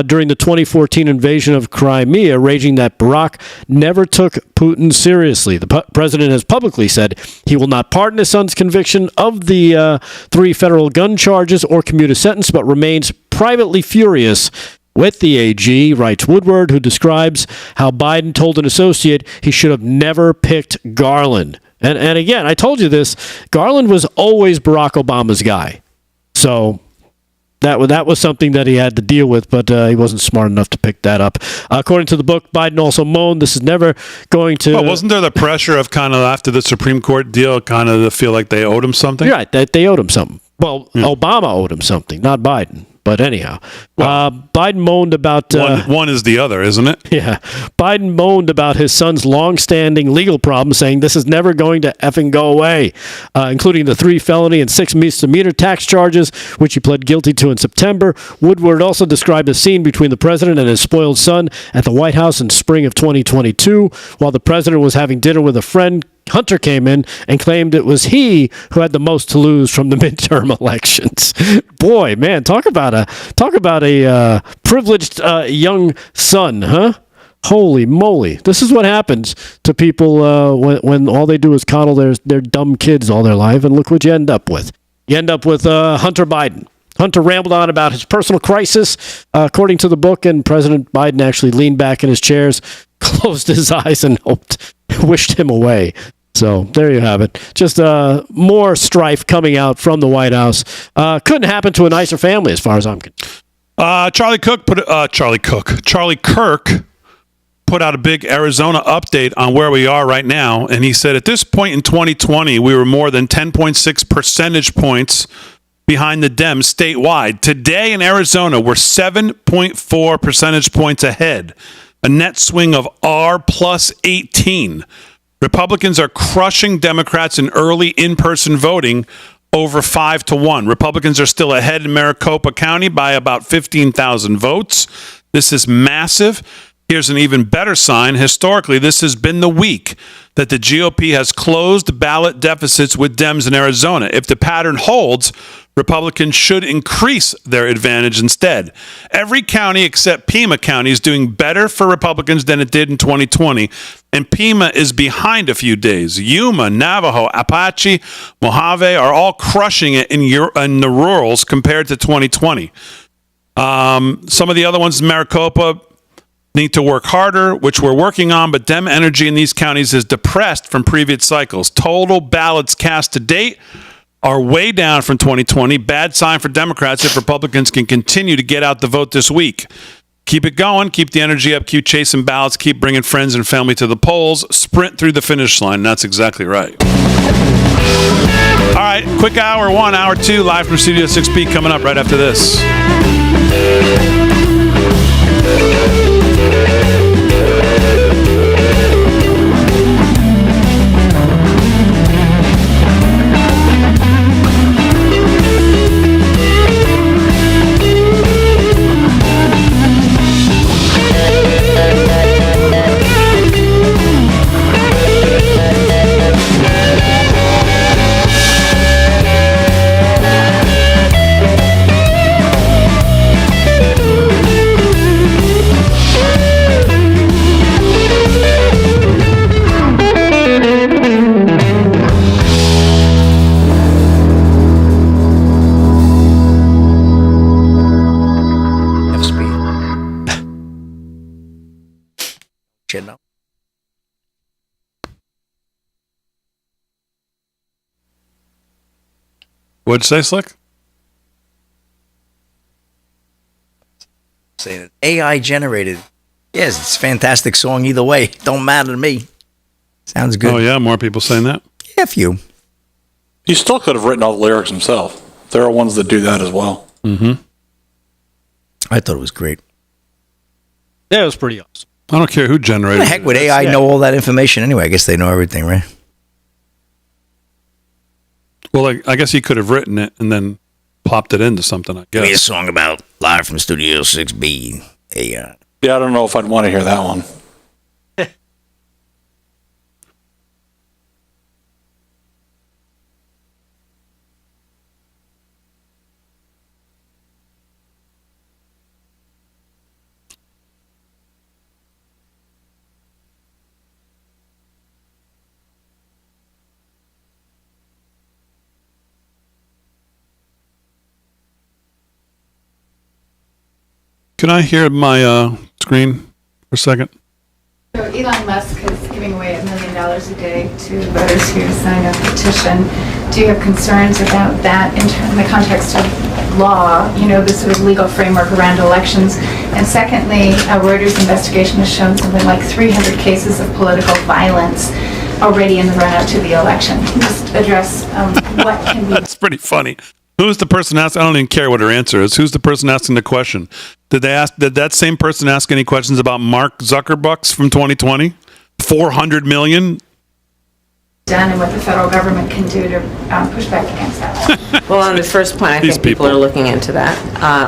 during the 2014 invasion of Crimea, raging that Barack never took Putin seriously. The president has publicly said he will not pardon his son's conviction of the 3 federal gun charges or commute a sentence, but remains privately furious with the AG, writes Woodward, who describes how Biden told an associate he should have never picked Garland. And again, I told you this, Garland was always Barack Obama's guy. So that was something that he had to deal with, but he wasn't smart enough to pick that up. According to the book, Biden also moaned this is never going to... Well, wasn't there the pressure of kind of after the Supreme Court deal kind of to feel like they owed him something? Right, they owed him something. Well, yeah. Obama owed him something, not Biden. But anyhow, Biden moaned about... one is the other, isn't it? Yeah. Biden moaned about his son's long-standing legal problems, saying this is never going to effing go away, including the 3 felony and 6 misdemeanor tax charges, which he pled guilty to in September. Woodward also described a scene between the president and his spoiled son at the White House in spring of 2022, while the president was having dinner with a friend. Hunter came in and claimed it was he who had the most to lose from the midterm elections. Boy, man, talk about a privileged young son, huh? Holy moly! This is what happens to people when all they do is coddle their dumb kids all their life, and look what you end up with. You end up with Hunter Biden. Hunter rambled on about his personal crisis, according to the book, and President Biden actually leaned back in his chairs, closed his eyes, and wished him away. So there you have it. Just more strife coming out from the White House. Couldn't happen to a nicer family, as far as I'm concerned. Charlie Kirk put out a big Arizona update on where we are right now, and he said at this point in 2020, we were more than 10.6 percentage points behind the Dems statewide. Today in Arizona, we're 7.4 percentage points ahead, a net swing of R plus 18. Republicans are crushing Democrats in early in-person voting over 5-1. Republicans are still ahead in Maricopa County by about 15,000 votes. This is massive. Here's an even better sign. Historically, this has been the week that the GOP has closed ballot deficits with Dems in Arizona. If the pattern holds, Republicans should increase their advantage instead. Every county except Pima County is doing better for Republicans than it did in 2020, and Pima is behind a few days. Yuma, Navajo, Apache, Mojave are all crushing it in the rurals compared to 2020. Some of the other ones, Maricopa, need to work harder, which we're working on, but Dem energy in these counties is depressed from previous cycles. Total ballots cast to date are way down from 2020. Bad sign for Democrats if Republicans can continue to get out the vote this week. Keep it going. Keep the energy up. Keep chasing ballots. Keep bringing friends and family to the polls. Sprint through the finish line. That's exactly right. All right. Quick hour 1, hour 2, live from Studio 6B coming up right after this. you know. What'd you say, Slick? Saying it. AI generated. Yes, it's a fantastic song either way. Don't matter to me. Sounds good. Oh, yeah, more people saying that. Yeah, a few. He still could have written all the lyrics himself. There are ones that do that as well. Mm-hmm. I thought it was great. Yeah, it was pretty awesome. I don't care who generated The heck it. would AI know all that information anyway? I guess they know everything, right? Well, I guess he could have written it and then plopped it into something, I Give me a guess. song about Live from Studio 6B. AI. Yeah, I don't know if I'd want to hear that one. Can I hear my screen for a second? So Elon Musk is giving away $1 million a day to voters who sign a petition. Do you have concerns about that in the context of law, the sort of legal framework around elections? And secondly, a Reuters investigation has shown something like 300 cases of political violence already in the run-up to the election. Can you just address what can be... That's pretty funny. Who's the person asking? I don't even care what her answer is. Who's the person asking the question? Did that same person ask any questions about Mark Zuckerbucks from 2020? 400 million? done and what the federal government can do to push back against that. Well, on the first point, I These think people are looking into that.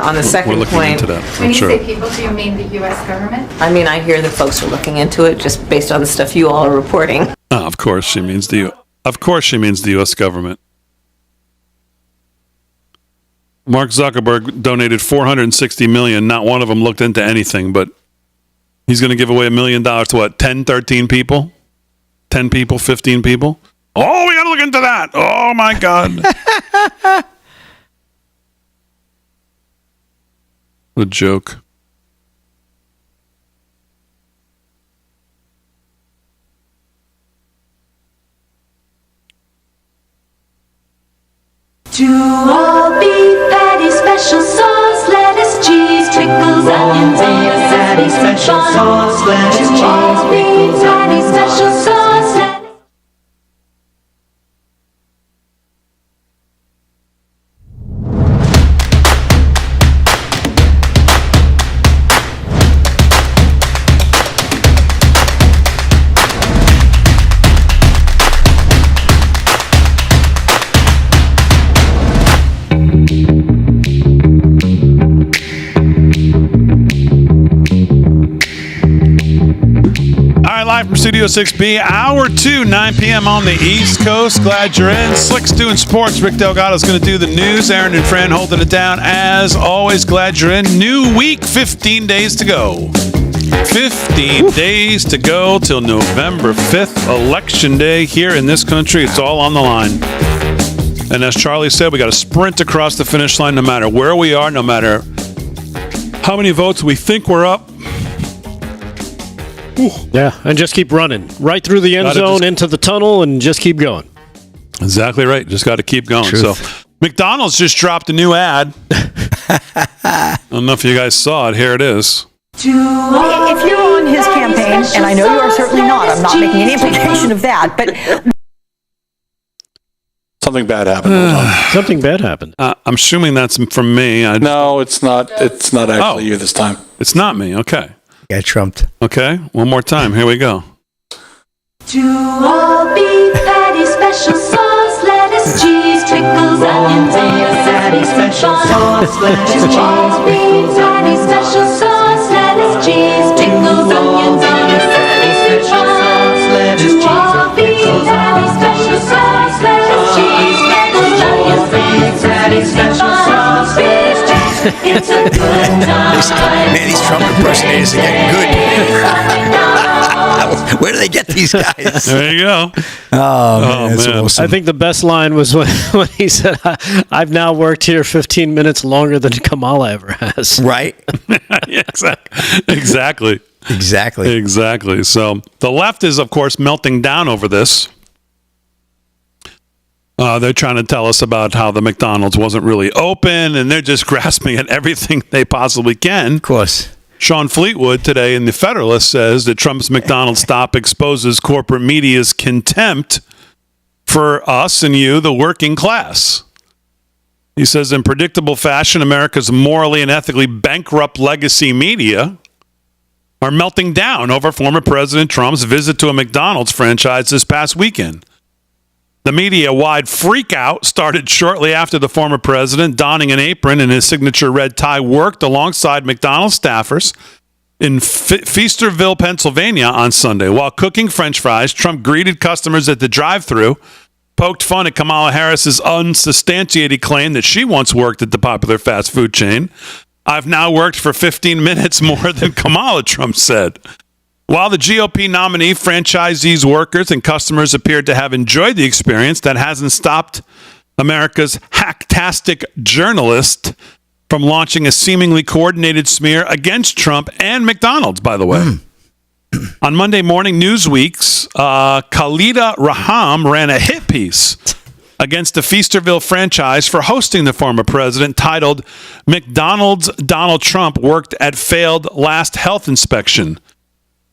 On the We're second looking point, into that, When I'm you sure. say people, do you mean the U.S. government? I mean, I hear that folks are looking into it just based on the stuff you all are reporting. Oh, of course she means the U.S. government. Mark Zuckerberg donated $460 million. Not one of them looked into anything, but he's going to give away $1 million to what, 10, 13 people? 10 people, 15 people? Oh, we got to look into that. Oh, my God. What a joke. To all beef patty, special sauce, lettuce, cheese, pickles, onions, and a patty, special sauce, lettuce, cheese, pickles, patty, special sauce, lettuce. All right, live from Studio 6B, Hour 2, 9 p.m. on the East Coast. Glad you're in. Slick's doing sports. Rick Delgado's going to do the news. Aaron and Fran holding it down. As always, glad you're in. New week, 15 days to go. 15 days to go till November 5th, Election Day here in this country. It's all on the line. And as Charlie said, we got to sprint across the finish line no matter where we are, no matter how many votes we think we're up. Yeah, and just keep running right through the end Gotta zone just- into the tunnel and just keep going. Exactly right. Just got to keep going. Truth. So McDonald's just dropped a new ad. I don't know if you guys saw it. Here it is. If you're on his campaign, and I know you are certainly not, I'm not making any implication of that, but Something bad happened. Hold on. Something bad happened. I'm assuming that's from me. No, it's not. It's not actually you this time. It's not me. Okay. Got trumped. Okay. One more time. Here we go. To all beef patty, special sauce, lettuce, cheese, pickles, onions, and a patty, special sauce, lettuce, cheese, pickles, patty, special sauce, lettuce, cheese, pickles, onions, and a patty, special sauce, lettuce, cheese, pickles, patty, special sauce, lettuce, cheese, pickles, onions, and a patty, special sauce, lettuce, cheese. It's a good time. Man, these Trump impersonators are getting good. Where do they get these guys? There you go. Oh, man, that's man. awesome. I think the best line was when he said, I've now worked here 15 minutes longer than Kamala ever has. Right? Yeah, exactly. Exactly. Exactly. So the left is, of course, melting down over this. They're trying to tell us about how the McDonald's wasn't really open, and they're just grasping at everything they possibly can. Of course. Sean Fleetwood today in The Federalist says that Trump's McDonald's stop exposes corporate media's contempt for us and you, the working class. He says, in predictable fashion, America's morally and ethically bankrupt legacy media are melting down over former President Trump's visit to a McDonald's franchise this past weekend. The media-wide freakout started shortly after the former president, donning an apron and his signature red tie, worked alongside McDonald's staffers in Feasterville, Pennsylvania on Sunday. While cooking French fries, Trump greeted customers at the drive-thru, poked fun at Kamala Harris's unsubstantiated claim that she once worked at the popular fast food chain. I've now worked for 15 minutes more than Kamala, Trump said. While the GOP nominee, franchisees, workers, and customers appeared to have enjoyed the experience, that hasn't stopped America's hacktastic journalist from launching a seemingly coordinated smear against Trump and McDonald's, by the way. On Monday morning, Newsweek's Khalida Raham ran a hit piece against the Feasterville franchise for hosting the former president, titled, "McDonald's Donald Trump Worked at Failed Last Health Inspection."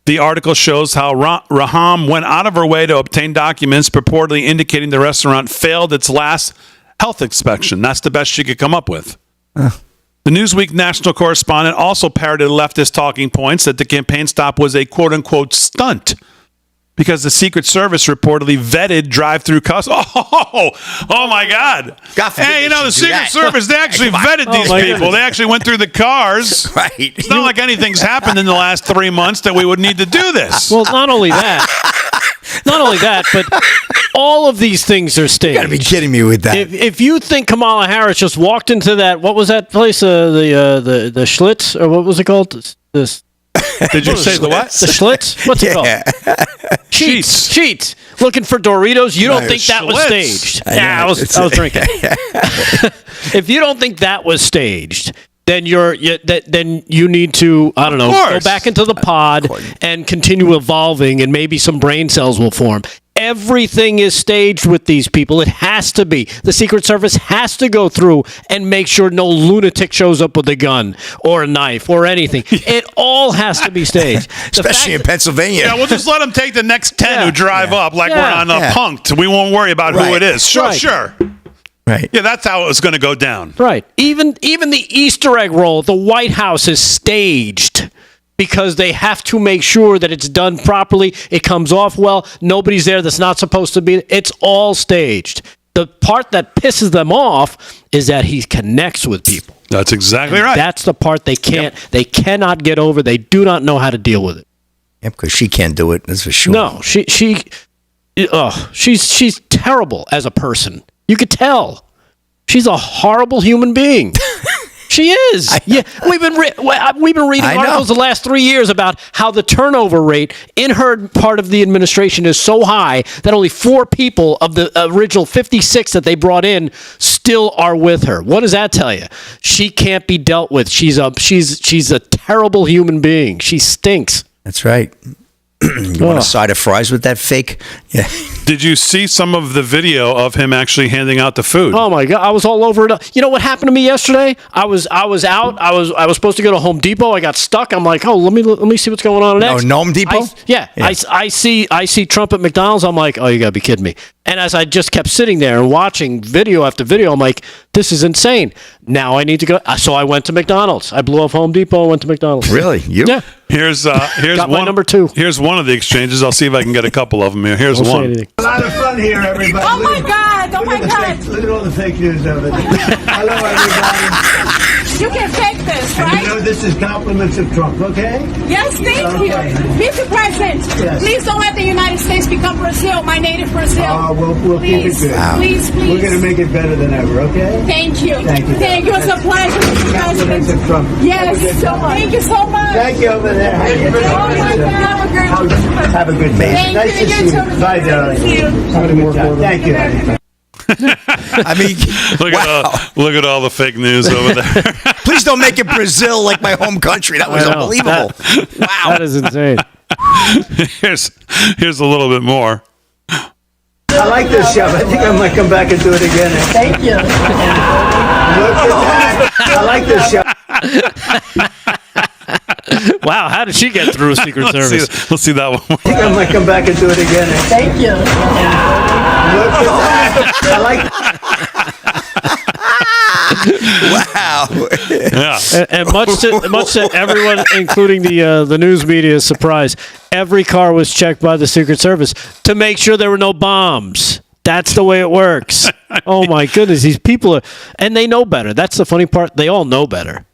The article shows how Raham went out of her way to obtain documents purportedly indicating the restaurant failed its last health inspection. That's the best she could come up with. The Newsweek national correspondent also parroted leftist talking points that the campaign stop was a quote-unquote stunt because the Secret Service reportedly vetted drive-through customers. Oh my God. Hey, you know, the Secret Service, they actually vetted these people. They actually went through the cars. Right. It's not like anything's happened in the last 3 months that we would need to do this. Well, not only that, but all of these things are staged. You gotta be kidding me with that. If you think Kamala Harris just walked into that, what was that place? The Schlitz, or what was it called? This. Did you say the what? The Schlitz? What's it called? Sheets. Looking for Doritos. You don't think that was staged? Yeah, I was drinking. If you don't think that was staged, then then you need to, I don't know, go back into the pod and continue evolving, and maybe some brain cells will form. Everything is staged with these people. It has to be. The Secret Service has to go through and make sure no lunatic shows up with a gun or a knife or anything. It all has to be staged. Especially in Pennsylvania. Yeah, we'll just let them take the next 10 who drive up like we're on Punk'd. We won't worry about who it is. Sure. Right. Yeah, that's how it's going to go down. Right. Even the Easter egg roll at the White House is staged, because they have to make sure that it's done properly. It comes off well. Nobody's there that's not supposed to be. It's all staged. The part that pisses them off is that he connects with people. That's exactly right. That's the part they they cannot get over. They do not know how to deal with it. Yeah, because she can't do it, that's for sure. No, she's terrible as a person. You could tell. She's a horrible human being. She is. Yeah, we've been reading articles the last 3 years about how the turnover rate in her part of the administration is so high that only 4 people of the original 56 that they brought in still are with her. What does that tell you? She can't be dealt with. She's a terrible human being. She stinks. That's right. You want a side of fries with that fake? Yeah. Did you see some of the video of him actually handing out the food? Oh my God, I was all over it. You know what happened to me yesterday? I was out. I was supposed to go to Home Depot. I got stuck. I'm like, let me see what's going on next. Oh, Home Depot? I see Trump at McDonald's. I'm like, oh, you gotta be kidding me. And as I just kept sitting there and watching video after video, I'm like, this is insane. Now I need to go. So I went to McDonald's. I blew off Home Depot and went to McDonald's. Really? You? Yeah. Here's got one my number 2. Here's one of the exchanges. I'll see if I can get a couple of them here. Here's one. A lot of fun here, everybody. Oh my God! Oh my God! Look at all the fake news over there. Hello, everybody. You can fake this, And right? you know this is compliments of Trump, okay? Yes, thank you. Mr. President, please don't let the United States become Brazil, my native Brazil. We'll keep it please, good. please. We're going to make it better than ever, okay? Thank you. Thank you. Thank you. It's a pleasure, Mr. Compliments President. of Trump. Yes, thank you so much. Thank you over there. Have a good day. Thank Nice you. to see you. Bye, darling. Have a good time. Thank you, honey. I mean, Look at all the fake news over there. Please Please don't make it Brazil like my home country. That was I know. unbelievable. Wow. That is insane. Here's a little bit more. I like this show. I think I might come back and do it again. Thank you. Look at that. I like this show. Wow, how did she get through Secret Service? Let's see that one more. I think I might come back and do it again. Thank you. Look at that. I like Wow. Yeah. And much to everyone, including the news media's surprise, every car was checked by the Secret Service to make sure there were no bombs. That's the way it works. Oh my goodness, these people are, and they know better. That's the funny part. They all know better.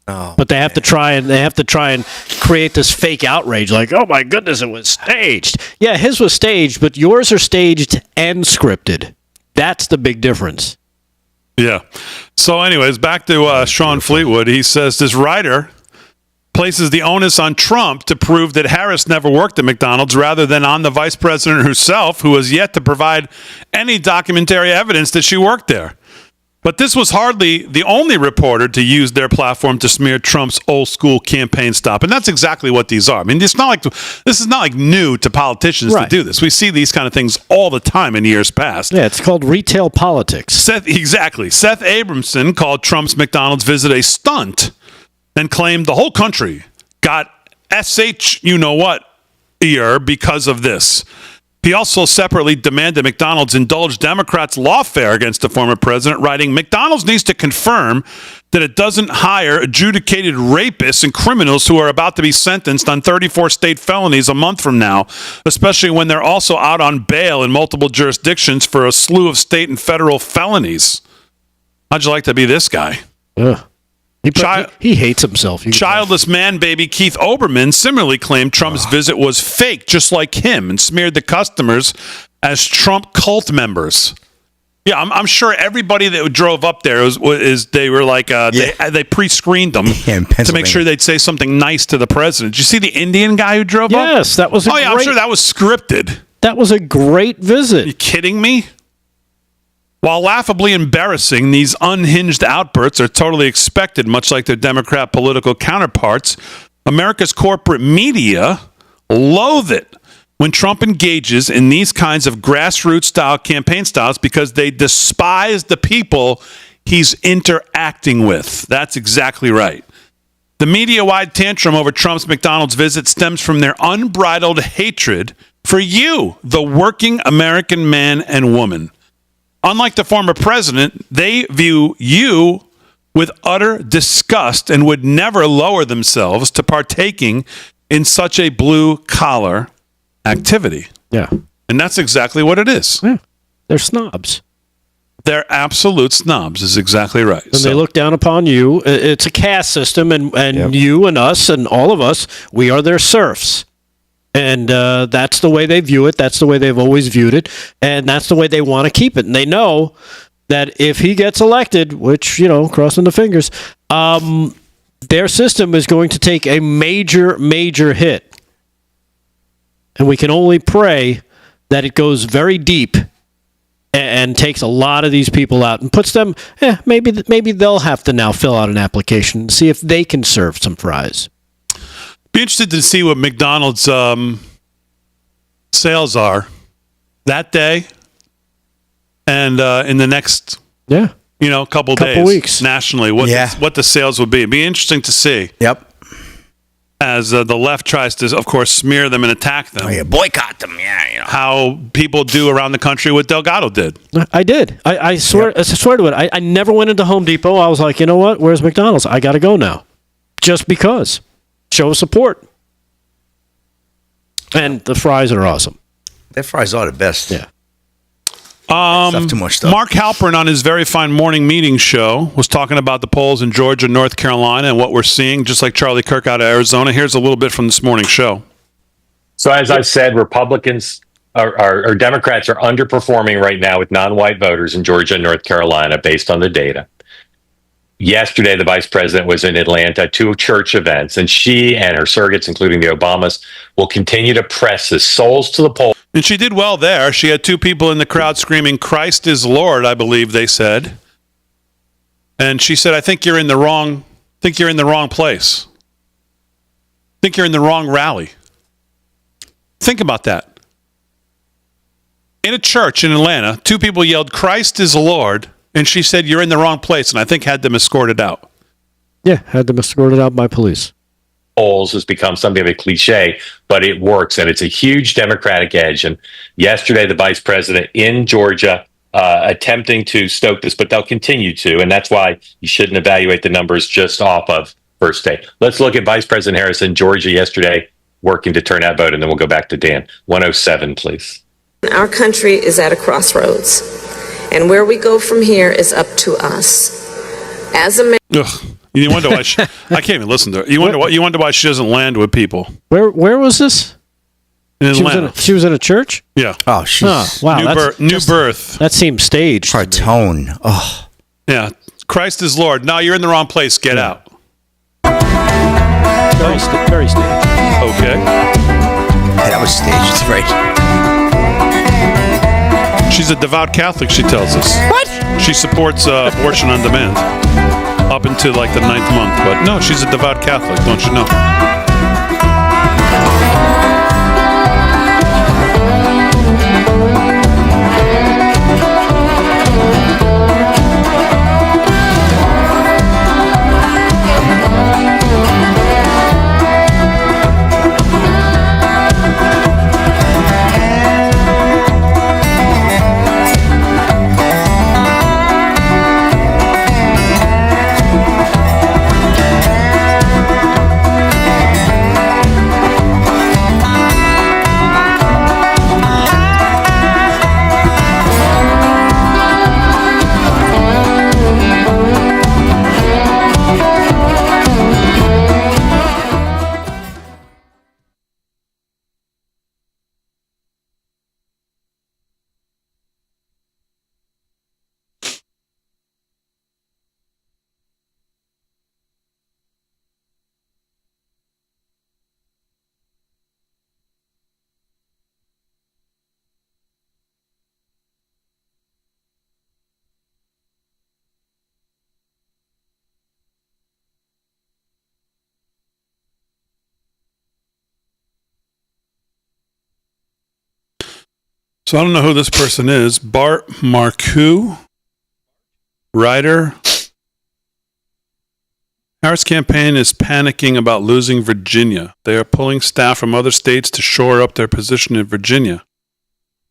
Oh, but they have to try and create this fake outrage, like, oh my goodness, it was staged. Yeah, his was staged, but yours are staged and scripted. That's the big difference. Yeah. So, anyways, back to Sean Fleetwood. He says this writer places the onus on Trump to prove that Harris never worked at McDonald's rather than on the vice president herself, who has yet to provide any documentary evidence that she worked there. But this was hardly the only reporter to use their platform to smear Trump's old school campaign stop. And that's exactly what these are. I mean, this is not like new to politicians to do this. We see these kind of things all the time in years past. Yeah, it's called retail politics. Seth Abramson called Trump's McDonald's visit a stunt and claimed the whole country got you-know-what ear because of this. He also separately demanded McDonald's indulge Democrats' lawfare against the former president, writing, McDonald's needs to confirm that it doesn't hire adjudicated rapists and criminals who are about to be sentenced on 34 state felonies a month from now, especially when they're also out on bail in multiple jurisdictions for a slew of state and federal felonies. How'd you like to be this guy? Ugh. He hates himself. Childless man baby Keith Olbermann similarly claimed Trump's visit was fake, just like him, and smeared the customers as Trump cult members. Yeah, I'm sure everybody that drove up there they were like they pre-screened them to make sure they'd say something nice to the president. Did you see the Indian guy who drove up? Yes, that was. I'm sure that was scripted. That was a great visit. Are you kidding me? While laughably embarrassing, these unhinged outbursts are totally expected, much like their Democrat political counterparts. America's corporate media loathe it when Trump engages in these kinds of grassroots-style campaign styles because they despise the people he's interacting with. That's exactly right. The media-wide tantrum over Trump's McDonald's visit stems from their unbridled hatred for you, the working American man and woman. Unlike the former president, they view you with utter disgust and would never lower themselves to partaking in such a blue-collar activity. Yeah. And that's exactly what it is. Yeah. They're snobs. They're absolute snobs is exactly right. And they look down upon you. It's a caste system, and you and us and all of us, we are their serfs. And that's the way they view it. That's the way they've always viewed it. And that's the way they want to keep it. And they know that if he gets elected, which, crossing the fingers, their system is going to take a major, major hit. And we can only pray that it goes very deep and takes a lot of these people out and puts them, maybe they'll have to now fill out an application and see if they can serve some fries. Be interested to see what McDonald's sales are that day and in the next couple days weeks nationally what the sales would be. It'd be interesting to see. Yep. As the left tries to, of course, smear them and attack them. Boycott them, How people do around the country what Delgado did. I did. I swear I swear to it. I never went into Home Depot. I was like, you know what? Where's McDonald's? I got to go now. Just because. Show support. And the fries are awesome. Their fries are the best. Yeah. Too much stuff. Mark Halpern on his very fine morning meeting show was talking about the polls in Georgia, North Carolina, and what we're seeing, just like Charlie Kirk out of Arizona. Here's a little bit from this morning's show. So as I've said, Republicans or Democrats are underperforming right now with non-white voters in Georgia and North Carolina based on the data. Yesterday, the vice president was in Atlanta, 2 church events, and she and her surrogates, including the Obamas, will continue to press the souls to the poll. And she did well there. She had 2 people in the crowd screaming, "Christ is Lord," I believe they said. And she said, "I think you're in the wrong think you're in the wrong place. Think you're in the wrong rally. Think about that. In a church in Atlanta, 2 people yelled, "Christ is Lord," and she said, "You're in the wrong place," and I think had them escorted out. Yeah, had them escorted out by police. Polls has become something of a cliche, but it works, and it's a huge Democratic edge. And yesterday, the vice president in Georgia attempting to stoke this, but they'll continue to, and that's why you shouldn't evaluate the numbers just off of first day. Let's look at Vice President Harris in Georgia yesterday, working to turn out vote, and then we'll go back to Dan. 107, please. Our country is at a crossroads, and where we go from here is up to us. As a Ugh. You wonder why I can't even listen to her. You wonder why she doesn't land with people. Where was this? In Atlanta. She was in a church? Yeah. Oh, she's wow. New birth. That seems staged. Her tone. Oh. Yeah. Christ is Lord. No, you're in the wrong place. Get out. Very staged. Okay. Yeah, that was staged. It's right. She's a devout Catholic, she tells us. What? She supports abortion on demand up until like the 9th month. But no, she's a devout Catholic, don't you know? So I don't know who this person is. Bart Marcoux, writer. Harris campaign is panicking about losing Virginia. They are pulling staff from other states to shore up their position in Virginia.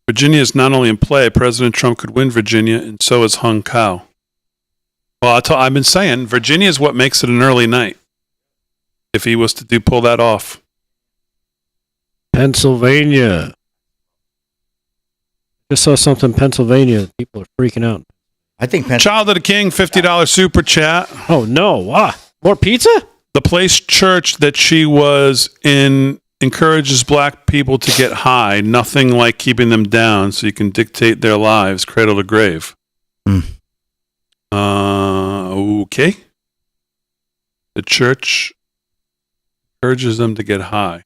Virginia is not only in play, President Trump could win Virginia, and so is Hung Cao. Well, I've been saying, Virginia is what makes it an early night. If he was to pull that off. Pennsylvania. Just saw something in Pennsylvania. People are freaking out. I think Child of the King, $50 super chat. Oh, no. More pizza? The place church that she was in encourages black people to get high. Nothing like keeping them down so you can dictate their lives, cradle to grave. Okay. The church urges them to get high.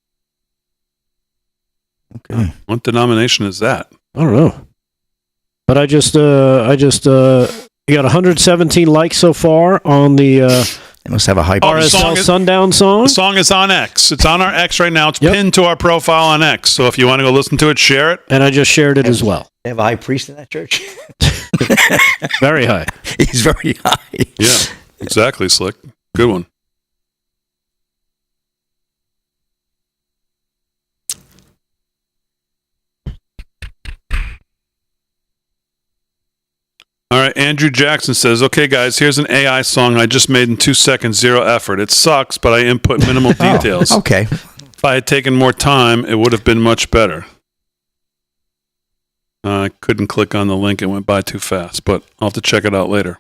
Okay. What denomination is that? I don't know. But I just you got 117 likes so far on the they must have a hype. RSL Sundown song. The song is on X. It's on our X right now. It's pinned to our profile on X. So if you want to go listen to it, share it. And I just shared it as well. They have a high priest in that church? Very high. He's very high. Yeah, exactly, Slick. Good one. All right, Andrew Jackson says, okay, guys, here's an AI song I just made in 2 seconds, 0 effort. It sucks, but I input minimal details. Okay. If I had taken more time, it would have been much better. I couldn't click on the link. It went by too fast, but I'll have to check it out later.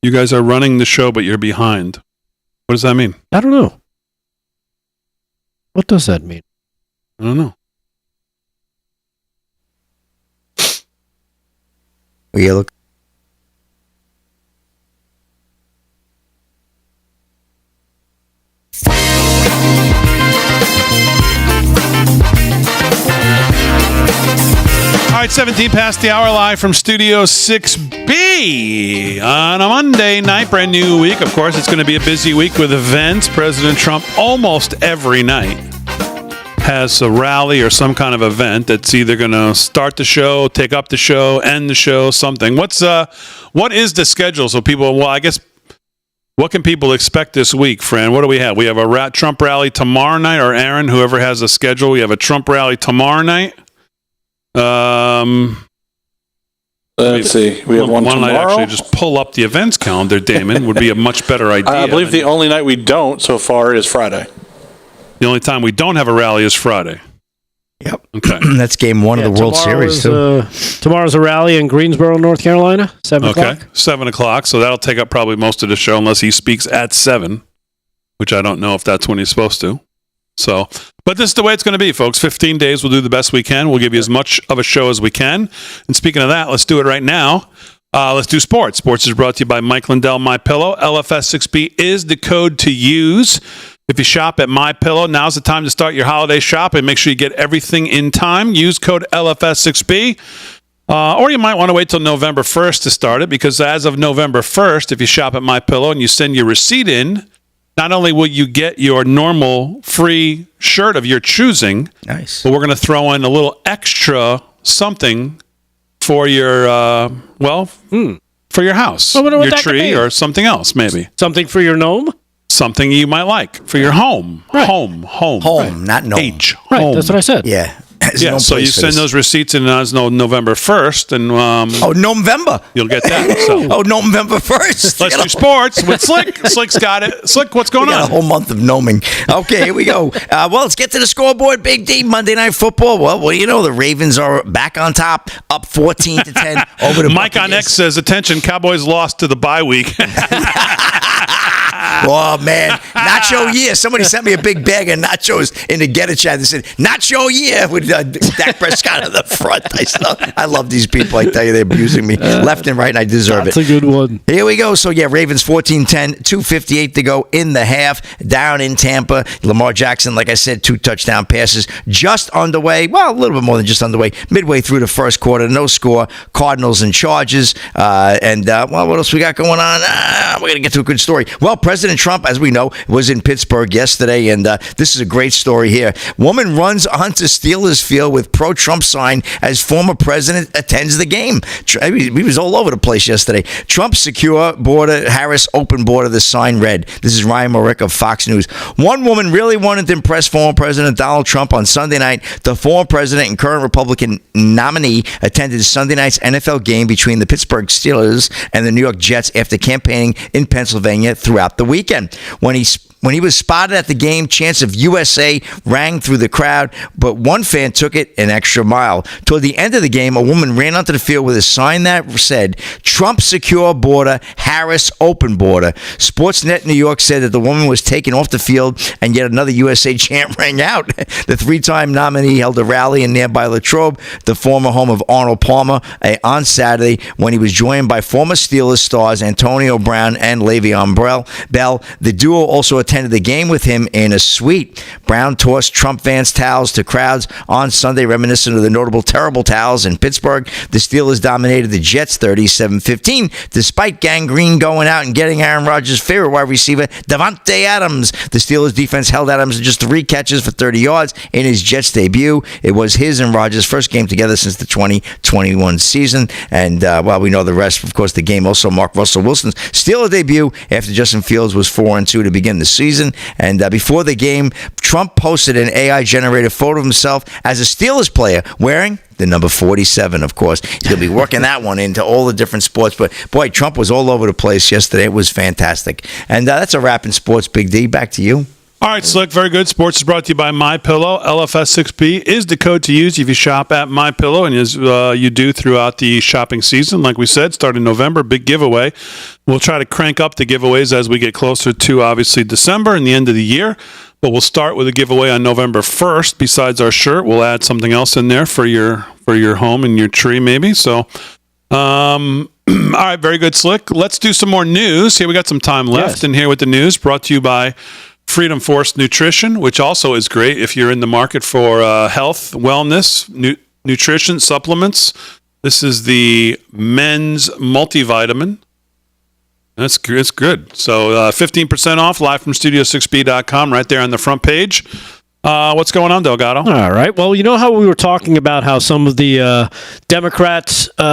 You guys are running the show, but you're behind. What does that mean? I don't know. What does that mean? I don't know. You look. right, 17 past the hour, live from Studio 6B on a Monday night, brand new week. Of course, it's going to be a busy week with events. President Trump almost every night has a rally or some kind of event that's either going to start the show, take up the show, end the show, something. What is the schedule? So people, well, I guess, what can people expect this week, Fran? What do we have? We have a Trump rally tomorrow night, or Aaron, whoever has a schedule. We have a Trump rally tomorrow night. Let's see. We have one tomorrow. Night actually just pull up the events calendar, Damon, would be a much better idea. I believe the only night we don't so far is Friday. The only time we don't have a rally is Friday. Yep. Okay. That's game one of the World Series, too. Tomorrow's a rally in Greensboro, North Carolina, 7 o'clock. Okay, 7 o'clock. So that'll take up probably most of the show unless he speaks at 7, which I don't know if that's when he's supposed to. So, but this is the way it's going to be, folks. 15 days, we'll do the best we can. We'll give you as much of a show as we can. And speaking of that, let's do it right now. Let's do sports. Sports is brought to you by Mike Lindell, MyPillow. LFS6B is the code to use. If you shop at MyPillow, now's the time to start your holiday shopping. Make sure you get everything in time. Use code LFS6B. Or you might want to wait till November 1st to start it, because as of November 1st, if you shop at MyPillow and you send your receipt in, not only will you get your normal free shirt of your choosing, nice, but we're going to throw in a little extra something for your, for your house, your tree, or something else, maybe. Something for your gnome? Something you might like for your home. Right. Home, right. Not gnome. Right, home. that's what I said. Yeah. Yeah, so you send those receipts in as November 1st, and November. You'll get that. So. November 1st. Let's do sports with Slick. Slick's got it. Slick, what's going on? A whole month of gnoming. Okay, here we go. Let's get to the scoreboard. Big D, Monday Night Football. Well, what do you know? The Ravens are back on top, up 14-10 over the Mike on X says, "Attention, Cowboys lost to the bye week." Oh, man. Nacho year. Somebody sent me a big bag of nachos in the Get It chat. They said, Nacho year with Dak Prescott on the front. I love these people. I tell you, they're abusing me left and right, and I deserve it. That's a good one. Here we go. So, yeah, Ravens 14-10, 2:58 to go in the half. Down in Tampa. Lamar Jackson, like I said, 2 touchdown passes just underway. Well, a little bit more than just underway. Midway through the first quarter, no score. Cardinals and Chargers. What else we got going on? We're going to get to a good story. Well, President Trump, as we know, was in Pittsburgh yesterday, and this is a great story here. Woman runs onto Steelers field with pro-Trump sign as former president attends the game. He was all over the place yesterday. Trump secure border, Harris open border, the sign read. This is Ryan Morick of Fox News. One woman really wanted to impress former President Donald Trump on Sunday night. The former president and current Republican nominee attended Sunday night's NFL game between the Pittsburgh Steelers and the New York Jets after campaigning in Pennsylvania throughout the weekend. When he was spotted at the game, chants of USA rang through the crowd, but one fan took it an extra mile. Toward the end of the game, a woman ran onto the field with a sign that said, Trump secure border, Harris open border. Sportsnet New York said that the woman was taken off the field, and yet another USA chant rang out. The 3-time nominee held a rally in nearby Latrobe, the former home of Arnold Palmer, on Saturday, when he was joined by former Steelers stars Antonio Brown and Le'Veon Bell. The duo also attended the game with him in a suite. Brown tossed Trump fans' towels to crowds on Sunday, reminiscent of the notable terrible towels in Pittsburgh. The Steelers dominated the Jets 37-15, despite gangrene going out and getting Aaron Rodgers' favorite wide receiver, Davante Adams. The Steelers defense held Adams to just 3 catches for 30 yards in his Jets debut. It was his and Rodgers' first game together since the 2021 season. And, we know the rest. Of course, the game also marked Russell Wilson's Steelers debut after Justin Fields was 4-2 to begin the season. And before the game, Trump posted an AI-generated photo of himself as a Steelers player wearing the number 47, of course. He's going to be working that one into all the different sports. But, boy, Trump was all over the place yesterday. It was fantastic. And that's a wrap in sports, Big D. Back to you. All right, Slick, very good. Sports is brought to you by MyPillow. LFS6B is the code to use if you shop at MyPillow, and as you do throughout the shopping season. Like we said, starting November, big giveaway. We'll try to crank up the giveaways as we get closer to, obviously, December and the end of the year. But we'll start with a giveaway on November 1st. Besides our shirt, we'll add something else in there for your home and your tree, maybe. So, all right, very good, Slick. Let's do some more news. Here we got some time left, and here with the news brought to you by Freedom Force Nutrition, which also is great if you're in the market for health, wellness, nutrition supplements. This is the men's multivitamin. It's good. So 15% off, live from studio6b.com, right there on the front page. What's going on, Delgado? All right. Well, you know how we were talking about how some of the Democrats who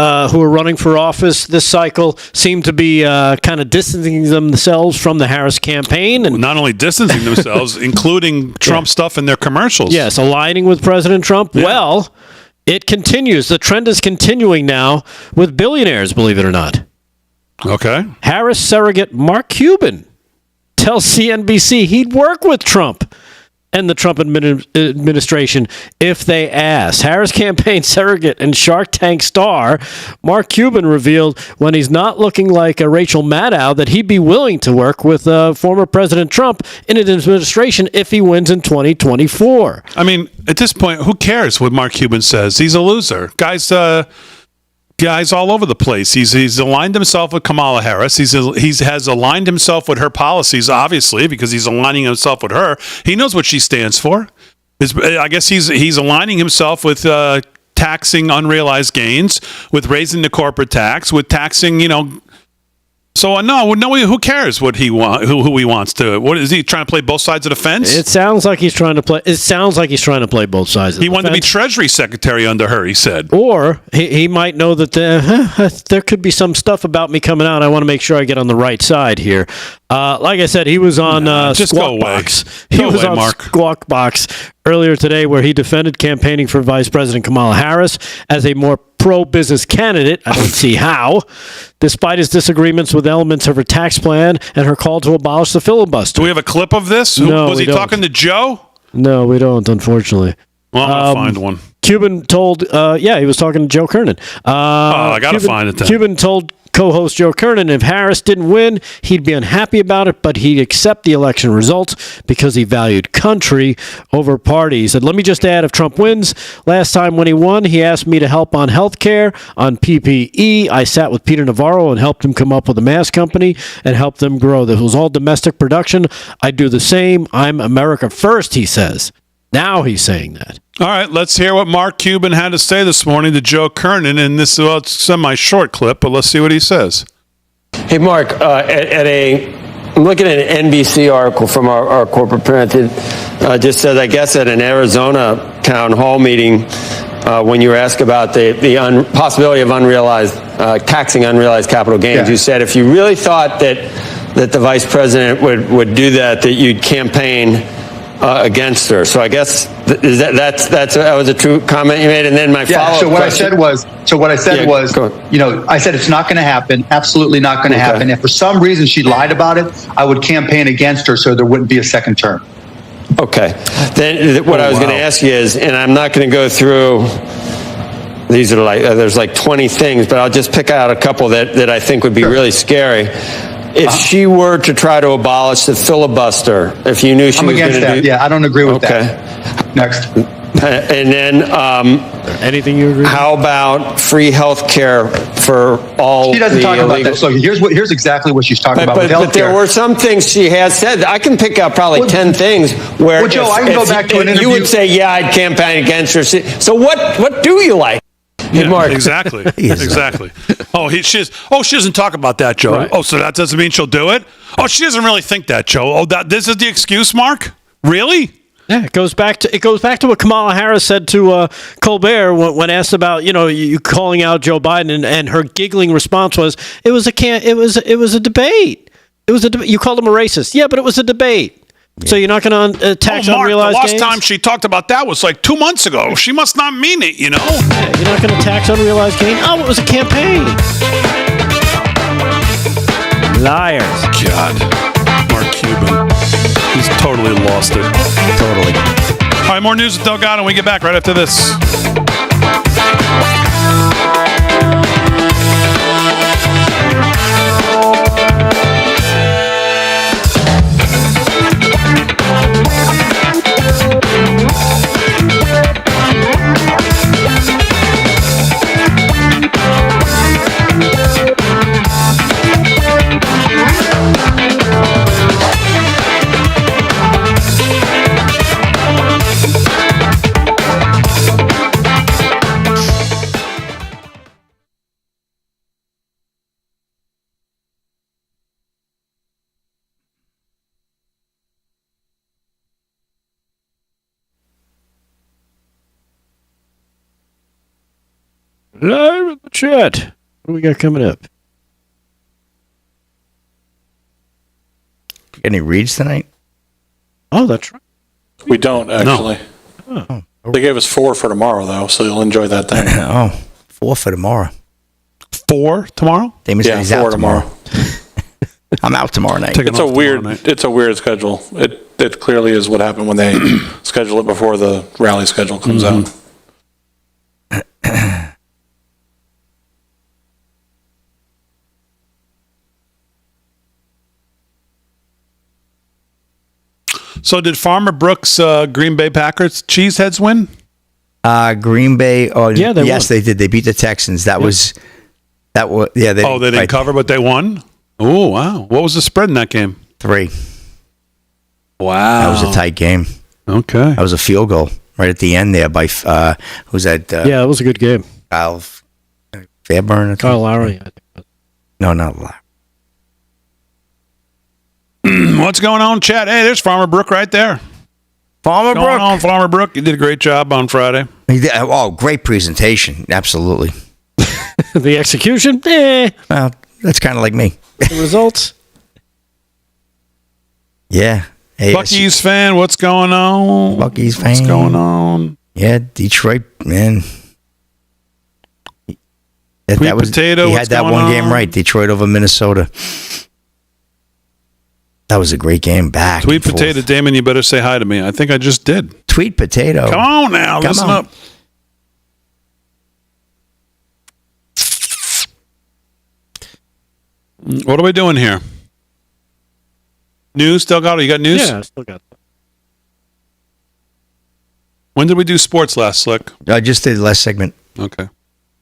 are running for office this cycle seem to be kind of distancing themselves from the Harris campaign, and not only distancing themselves, including Trump stuff in their commercials. Yes, aligning with President Trump. Yeah. Well, it continues. The trend is continuing now with billionaires, believe it or not. Okay. Harris surrogate Mark Cuban tells CNBC he'd work with Trump and the Trump administration if they ask. Harris campaign surrogate and Shark Tank star Mark Cuban revealed when he's not looking like a Rachel Maddow that he'd be willing to work with former President Trump in his administration if he wins in 2024. I mean, at this point, who cares what Mark Cuban says? He's a loser. Guys all over the place. He's aligned himself with Kamala Harris. He has aligned himself with her policies, obviously, because he's aligning himself with her. He knows what she stands for. I guess he's aligning himself with taxing unrealized gains, with raising the corporate tax, with taxing, So no, who cares what he who he wants to? What is he trying to play both sides of the fence? It sounds like he's trying to play. It sounds like he's trying to play both sides of the fence. He wanted to be Treasury Secretary under her, he said. Or he might know that there could be some stuff about me coming out. I want to make sure I get on the right side here. Like I said, he was on Squawk Box. He was on Squawk Box earlier today, where he defended campaigning for Vice President Kamala Harris as a more pro-business candidate. I don't see how, despite his disagreements with elements of her tax plan and her call to abolish the filibuster. Do we have a clip of this? No, was he talking to Joe? No, we don't, unfortunately. Well, I'm going to find one. Cuban told, he was talking to Joe Kernan. I got to find it then. Cuban told co-host Joe Kernan if Harris didn't win, he'd be unhappy about it, but he'd accept the election results because he valued country over party. He said, let me just add, if Trump wins, last time when he won, he asked me to help on health care, on PPE. I sat with Peter Navarro and helped him come up with a mask company and helped them grow. This was all domestic production. I'd do the same. I'm America first, he says. Now he's saying that. All right, let's hear what Mark Cuban had to say this morning to Joe Kernan. And this is a semi-short clip, but let's see what he says. Hey, Mark, I'm looking at an NBC article from our corporate parent. It just says, I guess, at an Arizona town hall meeting, when you were asked about the possibility of taxing unrealized capital gains, you said if you really thought that the vice president would do that you'd campaign against her. So I guess that was a true comment you made. And then my follow-up So what question. I said was, I said it's not going to happen. Absolutely not going to happen. If for some reason she lied about it, I would campaign against her so there wouldn't be a second term. Okay. Then what I was going to ask you is, and I'm not going to go through. These are there's 20 things, but I'll just pick out a couple that I think would be really scary. If she were to try to abolish the filibuster, if you knew she was going to do... Yeah, I don't agree with that. Next. And then... anything you agree How about free health care for all She doesn't talk about that. So here's exactly what she's talking about with health care. But there were some things she has said. I can pick out probably 10 things where... Well, Joe, I can go back to an interview. You would say, I'd campaign against her. So what do you like? Yeah, Mark. Exactly. Exactly. She doesn't talk about that, Joe. Right. Oh, so that doesn't mean she'll do it? Oh, she doesn't really think that, Joe. This is the excuse, Mark? Really? Yeah, it goes back to what Kamala Harris said to Colbert when asked about you calling out Joe Biden, and her giggling response was it was a debate. You called him a racist. Yeah, but it was a debate. Yeah. So you're not going to tax unrealized gains? The last time she talked about that was 2 months ago. She must not mean it, Yeah, you're not going to tax unrealized gain? Oh, it was a campaign. Liars. God. Mark Cuban. He's totally lost it. Totally. All right, more news with Delgado when we get back right after this. Live in the chat. What do we got coming up? Any reads tonight? Oh, that's right. We don't, actually. They gave us 4 for tomorrow, though, so you'll enjoy that then. 4 for tomorrow. 4 tomorrow? Damon said Yeah, he's 4 out tomorrow. I'm out tomorrow night. It's a weird schedule. It clearly is what happened when they schedule it before the rally schedule comes out. So did Farmer Brooks Green Bay Packers Cheeseheads win? Green Bay. Oh, Yeah, they won. they did. They beat the Texans. That was. Yeah. They didn't cover, but they won? Oh, wow. What was the spread in that game? 3. Wow. That was a tight game. Okay. That was a field goal right at the end there by who's that? Yeah, it was a good game. Kyle Fairburn. Kyle Lowry. I think. No, not Lowry. What's going on, chat? Hey, there's Farmer Brook right there. Farmer What's going Brook. on, Farmer Brook? You did a great job on Friday. He did, great presentation. Absolutely. The execution? Well, that's kind of like me. The results? Yeah. Hey, Bucky's fan, what's going on? Bucky's fan. What's going on? Yeah, Detroit, man. Sweet Potato, he what's had that going one on? game right. Detroit over Minnesota. That was a great game back. Sweet and forth. Potato, Damon, you better say hi to me. I think I just did. Sweet Potato. Come on now, Come listen on. up. What are we doing here? News, Delgado? You got news? Yeah, I still got that. When did we do sports last, Slick? I just did the last segment. Okay.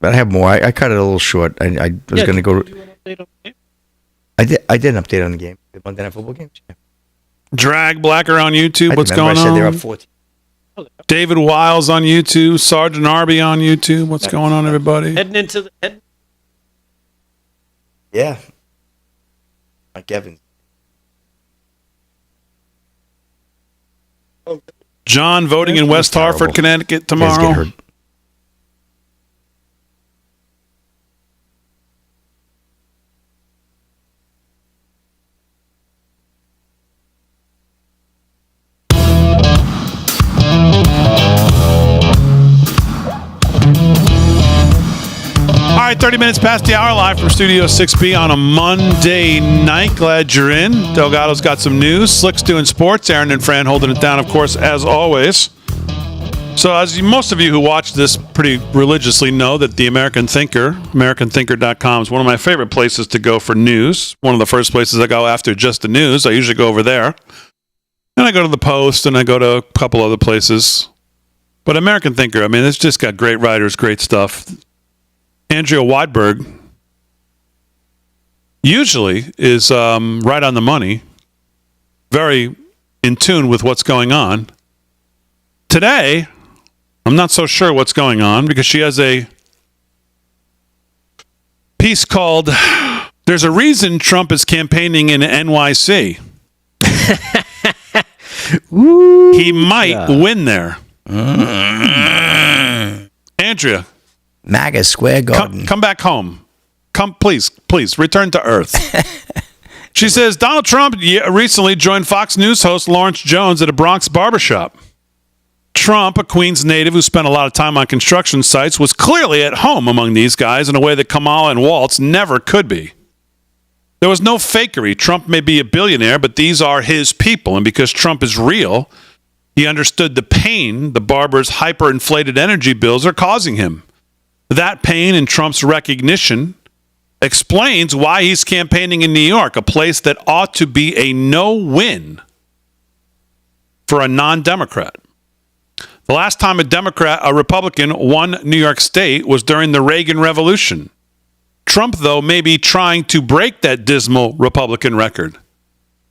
But I have more. I cut it a little short. I was going to go. I did an update on the game. The Monday Night Football game. Yeah. Drag Blacker on YouTube. What's Remember going I said they're on? up 14. David Wiles on YouTube. Sergeant Arby on YouTube. What's going on, everybody? Heading into the head. Yeah. Like Evans. John voting in West Hartford, Connecticut You guys get tomorrow. hurt. All right, 30 minutes past the hour, live from Studio 6B on a Monday night. Glad you're in. Delgado's got some news. Slick's doing sports. Aaron and Fran holding it down, of course, as always. So as most of you who watch this pretty religiously know that the American Thinker, AmericanThinker.com, is one of my favorite places to go for news. One of the first places I go after just the news. I usually go over there. And I go to the Post, and I go to a couple other places. But American Thinker, I mean, it's just got great writers, great stuff. Andrea Weidberg usually is right on the money, very in tune with what's going on. Today, I'm not so sure what's going on because she has a piece called "There's a Reason Trump is Campaigning in NYC." He might win there. Andrea. MAGA Square Garden. Come back home. Come, please, return to Earth. She says Donald Trump recently joined Fox News host Lawrence Jones at a Bronx barbershop. Trump, a Queens native who spent a lot of time on construction sites, was clearly at home among these guys in a way that Kamala and Waltz never could be. There was no fakery. Trump may be a billionaire, but these are his people. And because Trump is real, he understood the pain the barbers' hyperinflated energy bills are causing him. That pain and Trump's recognition explains why he's campaigning in New York, a place that ought to be a no-win for a non-Democrat. The last time a Republican won New York State was during the Reagan Revolution. Trump, though, may be trying to break that dismal Republican record.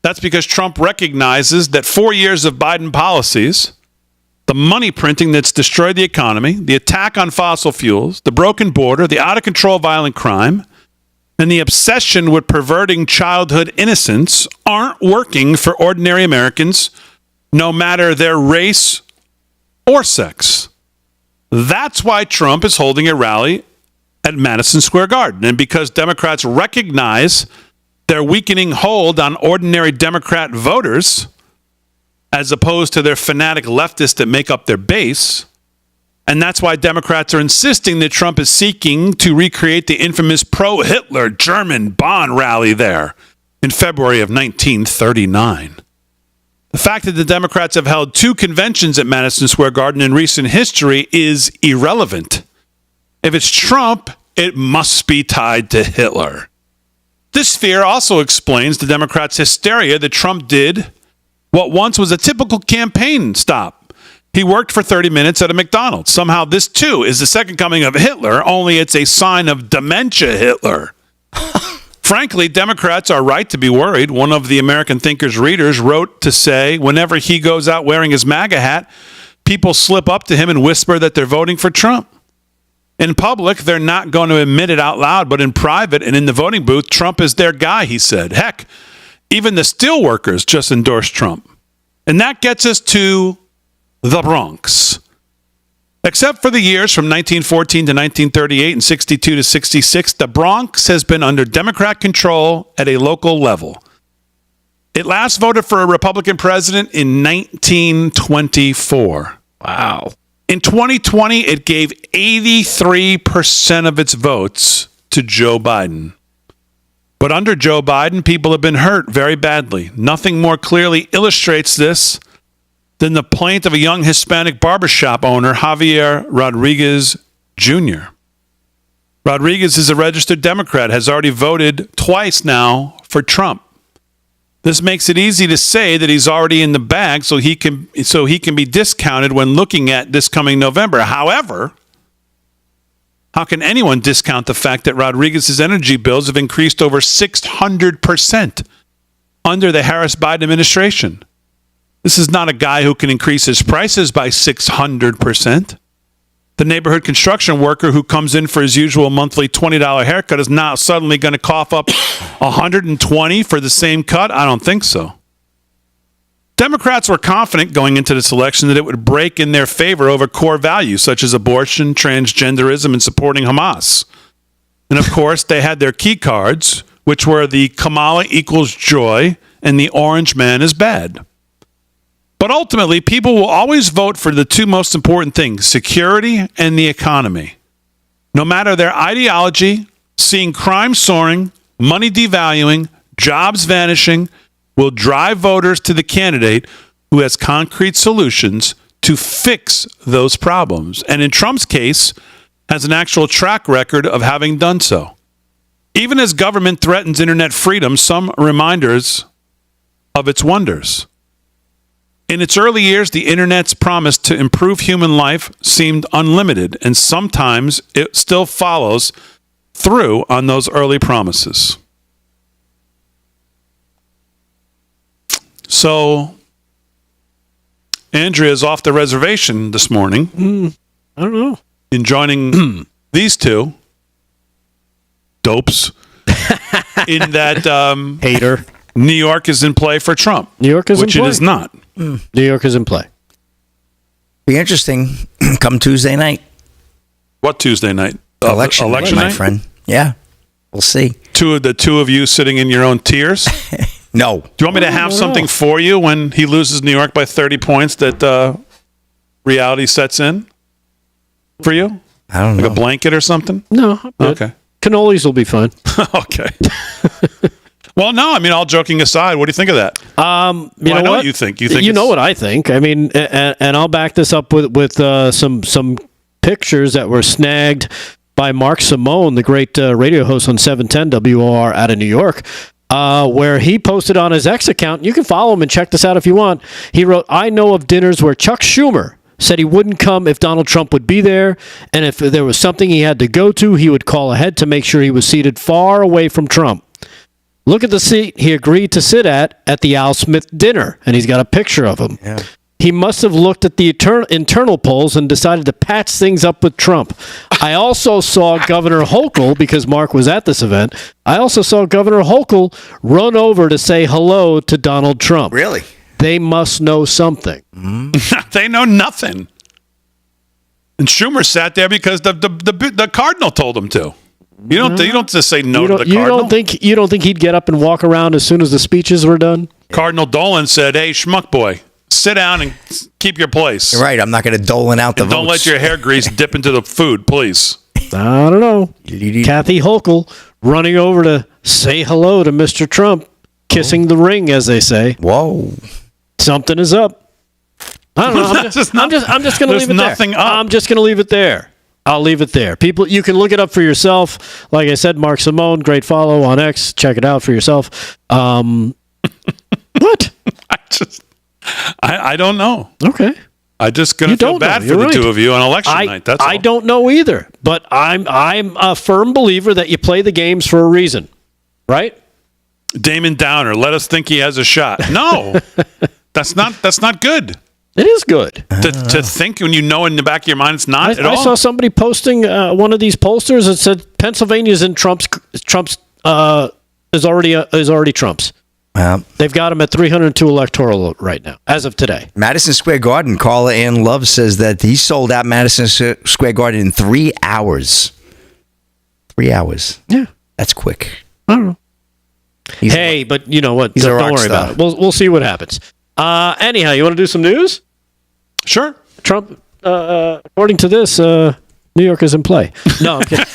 That's because Trump recognizes that 4 years of Biden policies, the money printing that's destroyed the economy, the attack on fossil fuels, the broken border, the out-of-control violent crime, and the obsession with perverting childhood innocence aren't working for ordinary Americans, no matter their race or sex. That's why Trump is holding a rally at Madison Square Garden. And because Democrats recognize their weakening hold on ordinary Democrat voters, as opposed to their fanatic leftists that make up their base, and that's why Democrats are insisting that Trump is seeking to recreate the infamous pro-Hitler German Bonn rally there in February of 1939. The fact that the Democrats have held 2 conventions at Madison Square Garden in recent history is irrelevant. If it's Trump, it must be tied to Hitler. This fear also explains the Democrats' hysteria that Trump did what once was a typical campaign stop. He worked for 30 minutes at a McDonald's. Somehow this, too, is the second coming of Hitler, only it's a sign of dementia Hitler. Frankly, Democrats are right to be worried. One of the American Thinker's readers wrote to say, whenever he goes out wearing his MAGA hat, people slip up to him and whisper that they're voting for Trump. In public, they're not going to admit it out loud, but in private and in the voting booth, Trump is their guy, he said. Heck, even the steelworkers just endorsed Trump. And that gets us to the Bronx. Except for the years from 1914 to 1938 and 62 to 66, the Bronx has been under Democrat control at a local level. It last voted for a Republican president in 1924. Wow. In 2020, it gave 83% of its votes to Joe Biden. But under Joe Biden, people have been hurt very badly. Nothing more clearly illustrates this than the plaint of a young Hispanic barbershop owner, Javier Rodriguez Jr. Rodriguez is a registered Democrat, has already voted twice now for Trump. This makes it easy to say that he's already in the bag so he can be discounted when looking at this coming November. However, how can anyone discount the fact that Rodriguez's energy bills have increased over 600% under the Harris-Biden administration? This is not a guy who can increase his prices by 600%. The neighborhood construction worker who comes in for his usual monthly $20 haircut is now suddenly going to cough up $120 for the same cut? I don't think so. Democrats were confident going into this election that it would break in their favor over core values such as abortion, transgenderism, and supporting Hamas. And of course, they had their key cards, which were the Kamala equals joy and the orange man is bad. But ultimately, people will always vote for the 2 most important things, security and the economy. No matter their ideology, seeing crime soaring, money devaluing, jobs vanishing, will drive voters to the candidate who has concrete solutions to fix those problems. And in Trump's case, has an actual track record of having done so. Even as government threatens internet freedom, some reminders of its wonders. In its early years, the internet's promise to improve human life seemed unlimited, and sometimes it still follows through on those early promises. So, Andrea's off the reservation this morning. I don't know. In joining these 2 dopes in that hater. New York is in play for Trump. New York is in play. Which it is not. New York is in play. Be interesting come Tuesday night. What Tuesday night? Election night, my friend. Yeah, we'll see. The two of you sitting in your own tears? No. Do you want me to have something for you when he loses New York by 30 points that reality sets in for you? I don't know. Like a blanket or something? No. I'm good. Okay. Cannolis will be fine. Okay. Well, no, I mean, all joking aside, what do you think of that? I know what you think. You know what I think. I mean, and I'll back this up with some pictures that were snagged by Mark Simone, the great radio host on 710 WOR out of New York, where he posted on his X account. You can follow him and check this out if you want. He wrote, "I know of dinners where Chuck Schumer said he wouldn't come if Donald Trump would be there, and if there was something he had to go to, he would call ahead to make sure he was seated far away from Trump. Look at the seat he agreed to sit at the Al Smith dinner," and he's got a picture of him. Yeah. "He must have looked at the internal polls and decided to patch things up with Trump. I also saw Governor Hochul," because Mark was at this event, "I also saw Governor Hochul run over to say hello to Donald Trump." Really? They must know something. They know nothing. And Schumer sat there because the Cardinal told him to. You don't just say no to the You Cardinal. don't think he'd get up and walk around as soon as the speeches were done? Cardinal Dolan said, "Hey, schmuck boy, sit down and keep your place." Right. I'm not going to Dolan out the And don't votes. let your hair grease dip into the food, please. I don't know. Kathy Hochul running over to say hello to Mr. Trump, kissing the ring, as they say. Whoa. Something is up. I don't know. I'm just going to leave it there. nothing up. I'm just going to leave it there. I'll leave it there. People, you can look it up for yourself. Like I said, Mark Simone, great follow on X. Check it out for yourself. What? I don't know. Okay. I'm just going to feel bad for the two of you on election night. That's all. I don't know either, but I'm a firm believer that you play the games for a reason, right? Damon Downer, let us think he has a shot. No, that's not good. It is good to think when you know in the back of your mind it's not at all. I saw somebody posting one of these posters that said Pennsylvania's in Trump's is already Trump's. They've got him at 302 electoral right now, as of today. Madison Square Garden, Carla Ann Love says that he sold out Madison Square Garden in 3 hours. 3 hours. Yeah. That's quick. I don't know. But you know what? He's a Don't rock worry star. about it. We'll see what happens. Anyhow, you want to do some news? Sure. Trump, according to this, New York is in play. No, I'm kidding.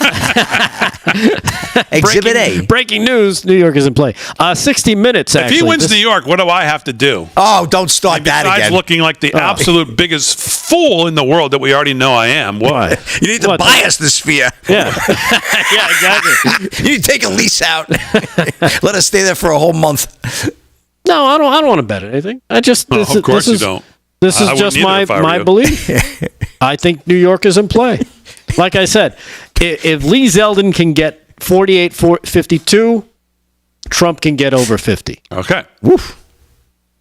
Exhibit A. Breaking news, New York is in play. 60 Minutes, If actually. he wins New York, what do I have to do? Oh, don't start that Besides again. looking like the absolute biggest fool in the world that we already know I am. Why? You need to buy us the Sphere. Yeah. Yeah, exactly. You need to take a lease out. Let us stay there for a whole month. No, I don't want to bet anything. I just No, of course you don't. This is I just wouldn't either if I were my you. belief. I think New York is in play. Like I said, if Lee Zeldin can get 48-52, Trump can get over 50. Okay. Woof.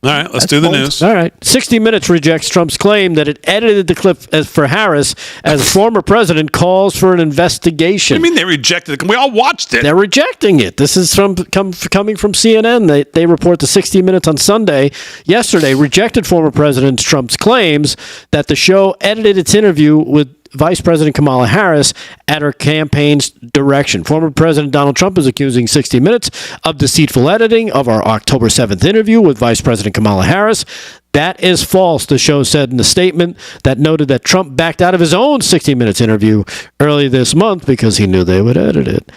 All right, let's do the bold. news. All right. 60 Minutes rejects Trump's claim that it edited the clip for Harris as former president calls for an investigation. What do you mean they rejected it? We all watched it. They're rejecting it. This is coming from CNN. They report the 60 Minutes on Sunday. Yesterday, rejected former President Trump's claims that the show edited its interview with Vice President Kamala Harris at her campaign's direction. Former President Donald Trump is accusing 60 Minutes of deceitful editing of our October 7th interview with Vice President Kamala Harris. That is false, the show said in a statement that noted that Trump backed out of his own 60 Minutes interview early this month because he knew they would edit it.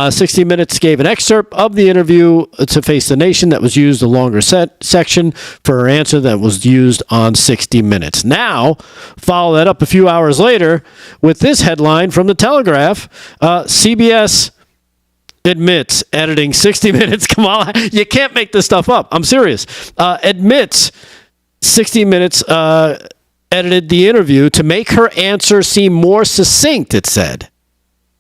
60 Minutes gave an excerpt of the interview to Face the Nation that was used a longer section for her answer that was used on 60 Minutes. Now, follow that up a few hours later with this headline from The Telegraph. CBS admits editing 60 Minutes. Kamala, you can't make this stuff up. I'm serious. Admits 60 Minutes edited the interview to make her answer seem more succinct, it said.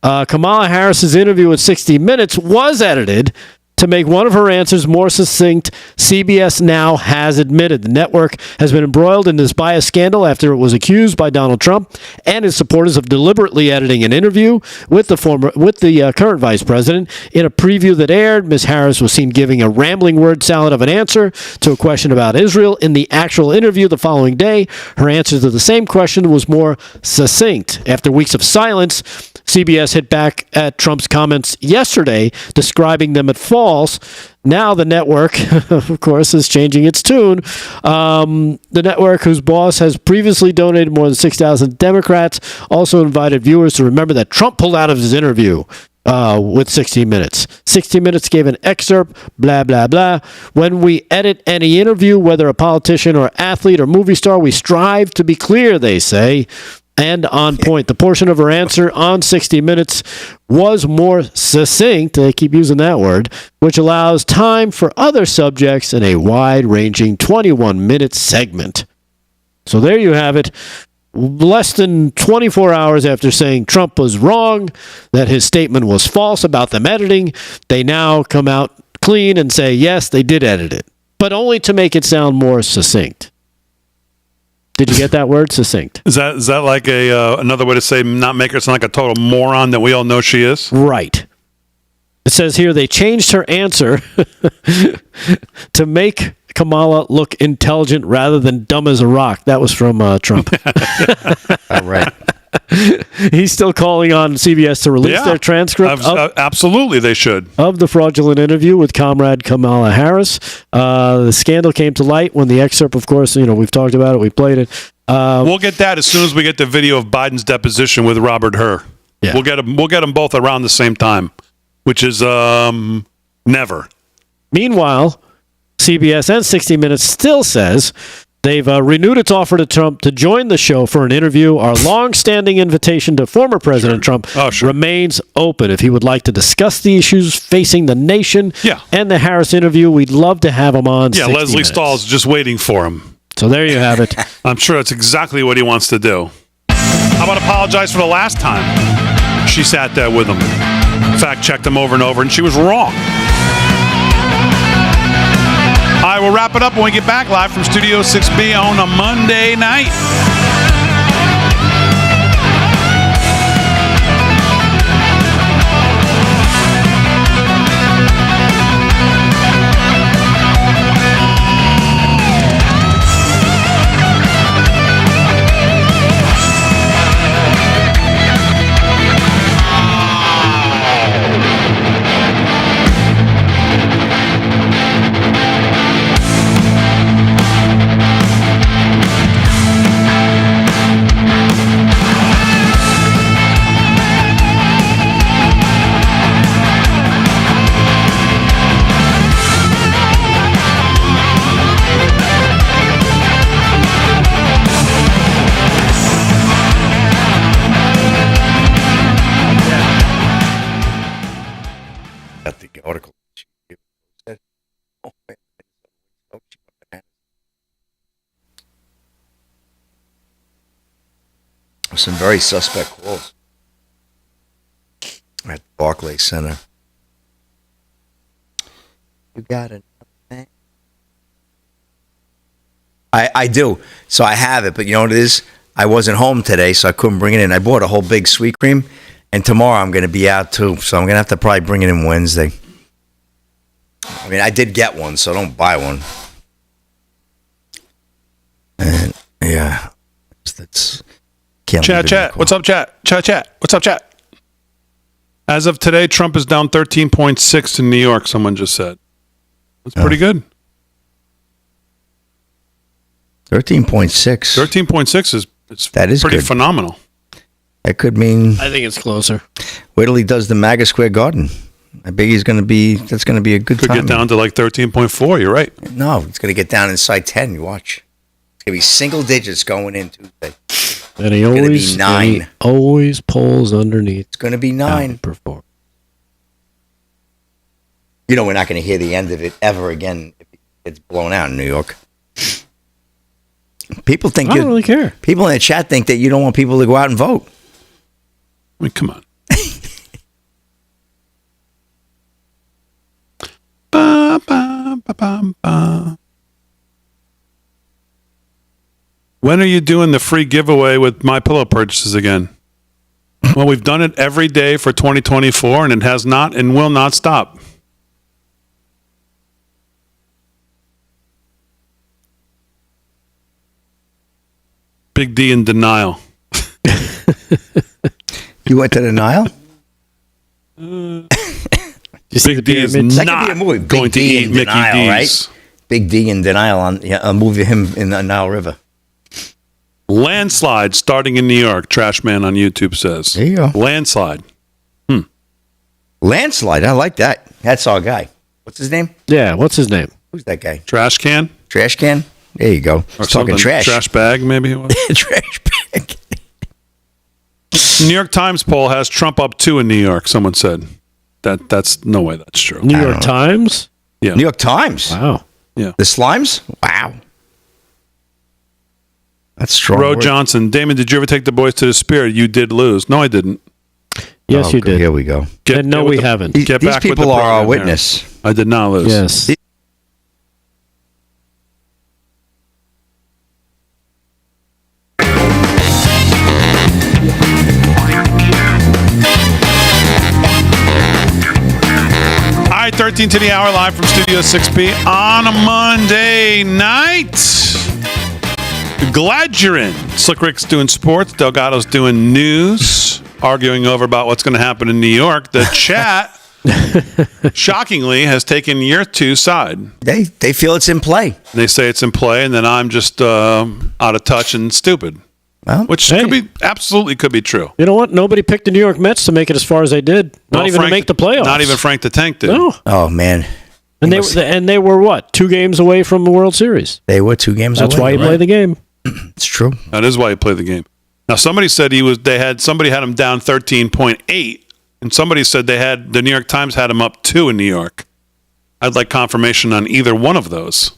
Kamala Harris's interview with 60 Minutes was edited to make one of her answers more succinct. CBS now has admitted the network has been embroiled in this bias scandal after it was accused by Donald Trump and his supporters of deliberately editing an interview with the current vice president. In a preview that aired, Ms. Harris was seen giving a rambling word salad of an answer to a question about Israel. In the actual interview the following day, her answer to the same question was more succinct. After weeks of silence, CBS hit back at Trump's comments yesterday, describing them as false. Now the network, of course, is changing its tune. The network, whose boss has previously donated more than 6,000 Democrats, also invited viewers to remember that Trump pulled out of his interview with 60 Minutes. 60 Minutes gave an excerpt, blah, blah, blah. When we edit any interview, whether a politician or athlete or movie star, we strive to be clear, they say, and on point. The portion of her answer on 60 Minutes was more succinct, they keep using that word, which allows time for other subjects in a wide-ranging 21-minute segment. So there you have it. Less than 24 hours after saying Trump was wrong, that his statement was false about them editing, they now come out clean and say, yes, they did edit it, but only to make it sound more succinct. Did you get that word? Succinct. Is that like another way to say not make her sound like a total moron that we all know she is? Right. It says here they changed her answer to make Kamala look intelligent rather than dumb as a rock. That was from Trump. All right. He's still calling on CBS to release their transcript. Absolutely, they should. Of the fraudulent interview with Comrade Kamala Harris. The scandal came to light when the excerpt, of course, we've talked about it, we played it. We'll get that as soon as we get the video of Biden's deposition with Robert Hur. Yeah. We'll get them both around the same time, which is never. Meanwhile, CBS and 60 Minutes still says they've renewed its offer to Trump to join the show for an interview. Our long-standing invitation to former President Trump remains open. If he would like to discuss the issues facing the nation and the Harris interview, we'd love to have him on. Yeah, 60 Leslie Minutes. Stahl's just waiting for him. So there you have it. I'm sure that's exactly what he wants to do. How about apologize for the last time she sat there with him? Fact-checked him over and over, and she was wrong. All right, we'll wrap it up when we get back live from Studio 6B on a Monday night. Some very suspect calls at Barclays Center. You got it. I do. So I have it, but you know what it is? I wasn't home today, so I couldn't bring it in. I bought a whole big sweet cream, and tomorrow I'm going to be out too, so I'm going to have to probably bring it in Wednesday. I mean, I did get one, so don't buy one. And yeah, that's. Chat. What's up, chat? Chat. What's up, chat? As of today, Trump is down 13.6 in New York, someone just said. That's pretty good. 13.6. 13.6 is pretty good. Phenomenal. That could mean... I think it's closer. Wait till he does the MAGA Square Garden. I bet that's going to be a good Could time. get down to like 13.4, you're right. No, it's going to get down inside 10, you watch. It's going to be single digits going in Tuesday. And he always polls underneath. It's going to be 9. You know, we're not going to hear the end of it ever again if it's blown out in New York. People think I don't really care. People in the chat think that you don't want people to go out and vote. I mean, come on. Ba, ba, ba, ba, ba. When are you doing the free giveaway with My Pillow purchases again? Well, we've done it every day for 2024, and it has not and will not stop. Big D in denial. You went to denial? Big D is not going to eat Mickey D's. Right? Big D in denial on a movie of him in the Nile River. Landslide starting in New York, Trash Man on YouTube says. There you go. Landslide. Landslide, I like that. That's our guy. What's his name? Yeah, what's his name? Who's that guy? Trash Can? Trash Can? There you go. Or talking trash. Trash Bag, maybe it was. Trash Bag. New York Times poll has Trump up 2 in New York, someone said. That's no way that's true. New York Times? Yeah. New York Times? Wow. Yeah. The Slimes? Wow. That's strong. Ro word. Johnson, Damon, did you ever take the boys to the Spirit? You did lose. No, I didn't. Yes, you did. Here we go. No, we haven't. These Get back with people the are our program witness. here. I did not lose. Yes. All right, 13 to the hour, live from Studio 6B on a Monday night. Glad you're in. Slick Rick's doing sports. Delgado's doing news, arguing over about what's going to happen in New York. The chat, shockingly, has taken your two side. They feel it's in play. They say it's in play, and then I'm just out of touch and stupid. Well, which could be true. You know what? Nobody picked the New York Mets to make it as far as they did. Not even to make the playoffs. Not even Frank the Tank did. No. Oh man. And they were what? 2 games away from the World Series. They were 2 games away. That's why you play the game. It's true. That is why you play the game. Now somebody said somebody had him down 13.8, and somebody said the New York Times had him up 2 in New York. I'd like confirmation on either one of those.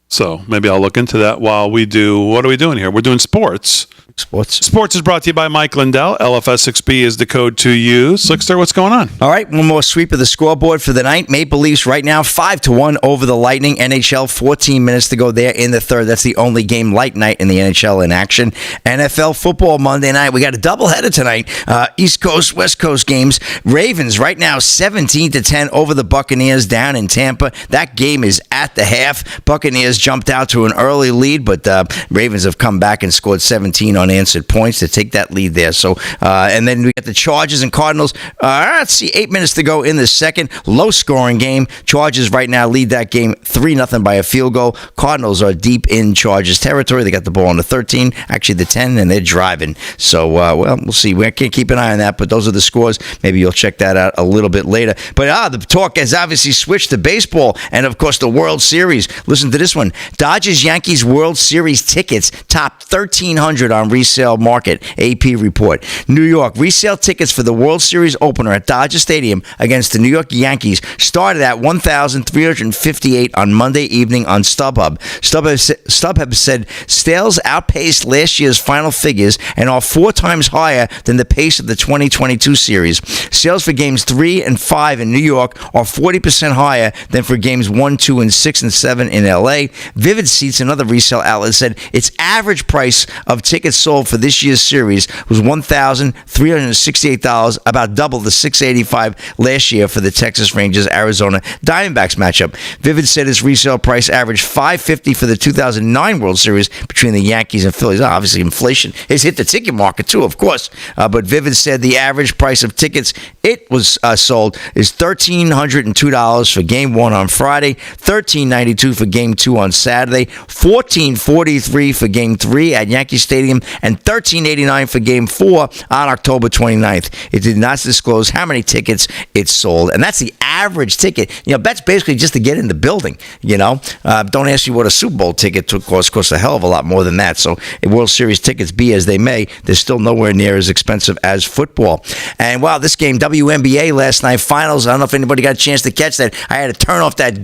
So maybe I'll look into that while we do. What are we doing here? We're doing sports. Sports is brought to you by Mike Lindell. LFS6B is the code to use. Slickster, what's going on? All right, one more sweep of the scoreboard for the night. Maple Leafs right now 5-1 over the Lightning. NHL, 14 minutes to go there in the third. That's the only game light night in the NHL in action. NFL football Monday night. We got a doubleheader tonight. East Coast, West Coast games. Ravens right now 17-10 over the Buccaneers down in Tampa. That game is at the half. Buccaneers jumped out to an early lead, but Ravens have come back and scored 17 unanswered points to take that lead there. So, and then we got the Chargers and Cardinals. Let's see, 8 minutes to go in the second. Low-scoring game. Chargers right now lead that game 3-0 by a field goal. Cardinals are deep in Chargers territory. They got the ball on the 13, actually the 10, and they're driving. So, we'll see. We can't keep an eye on that, but those are the scores. Maybe you'll check that out a little bit later. But the talk has obviously switched to baseball and, of course, the World Series. Listen to this one. Dodgers-Yankees World Series tickets top 1,300 on resale market, AP report. New York, resale tickets for the World Series opener at Dodger Stadium against the New York Yankees started at $1,358 on Monday evening on StubHub. StubHub said sales outpaced last year's final figures and are 4 times higher than the pace of the 2022 series. Sales for games 3 and 5 in New York are 40% higher than for games 1, 2, and 6 and 7 in LA. Vivid Seats, another resale outlet, said its average price of tickets sold for this year's series was $1,368, about double the $685 last year for the Texas Rangers Arizona Diamondbacks matchup. Vivid said its resale price averaged $550 for the 2009 World Series between the Yankees and Phillies. Obviously, inflation has hit the ticket market too, of course. But Vivid said the average price of tickets it was sold is $1,302 for Game 1 on Friday, $1,392 for Game 2 on Saturday, $1,443 for Game 3 at Yankee Stadium, and $1,389 for Game 4 on October 29th. It did not disclose how many tickets it sold, and that's the average ticket. That's basically just to get in the building. Don't ask you what a Super Bowl ticket costs a hell of a lot more than that. So World Series tickets, be as they may, they're still nowhere near as expensive as football. And wow, this game, WNBA last night, finals. I don't know if anybody got a chance to catch that. I had to turn off that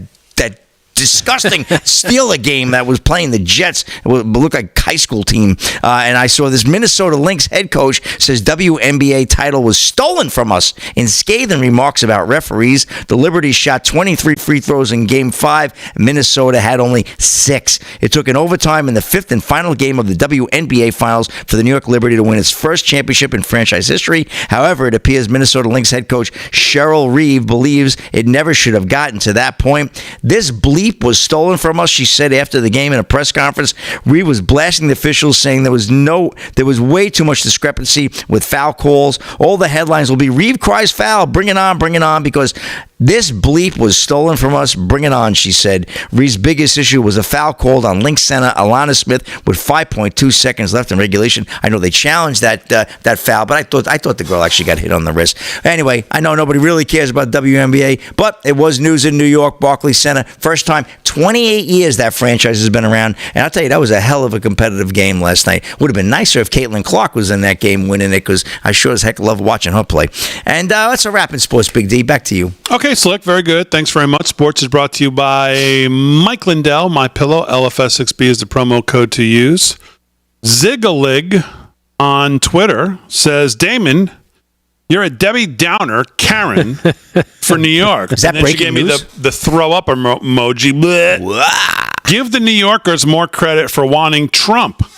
disgusting Steeler game that was playing the Jets. It looked like a high school team. And I saw this Minnesota Lynx head coach says WNBA title was stolen from us in scathing remarks about referees. The Liberties shot 23 free throws in Game 5. Minnesota had only 6. It took an overtime in the 5th and final game of the WNBA finals for the New York Liberty to win its first championship in franchise history. However, it appears Minnesota Lynx head coach Cheryl Reeve believes it never should have gotten to that point. This bleep was stolen from us, she said after the game in a press conference. Reeve was blasting the officials, saying there was way too much discrepancy with foul calls. All the headlines will be Reeve cries foul, bring it on, because this bleep was stolen from us. Bring it on, she said. Reeve's biggest issue was a foul called on Lynx center Alana Smith with 5.2 seconds left in regulation. I know they challenged that foul, but I thought the girl actually got hit on the wrist. Anyway, I know nobody really cares about WNBA, but it was news in New York, Barclays Center. First time, 28 years that franchise has been around, and I'll tell you, that was a hell of a competitive game last night. Would have been nicer if Caitlin Clark was in that game winning it, because I sure as heck love watching her play. And that's a wrap in sports, Big D. Back to you. Okay, Slick, very good. Thanks very much. Sports is brought to you by Mike Lindell, My Pillow. LFS6B is the promo code to use. Zigalig on Twitter says, Damon, you're a Debbie Downer, Karen, for New York. Is that and then breaking she gave news? me the throw up emoji. Give the New Yorkers more credit for wanting Trump.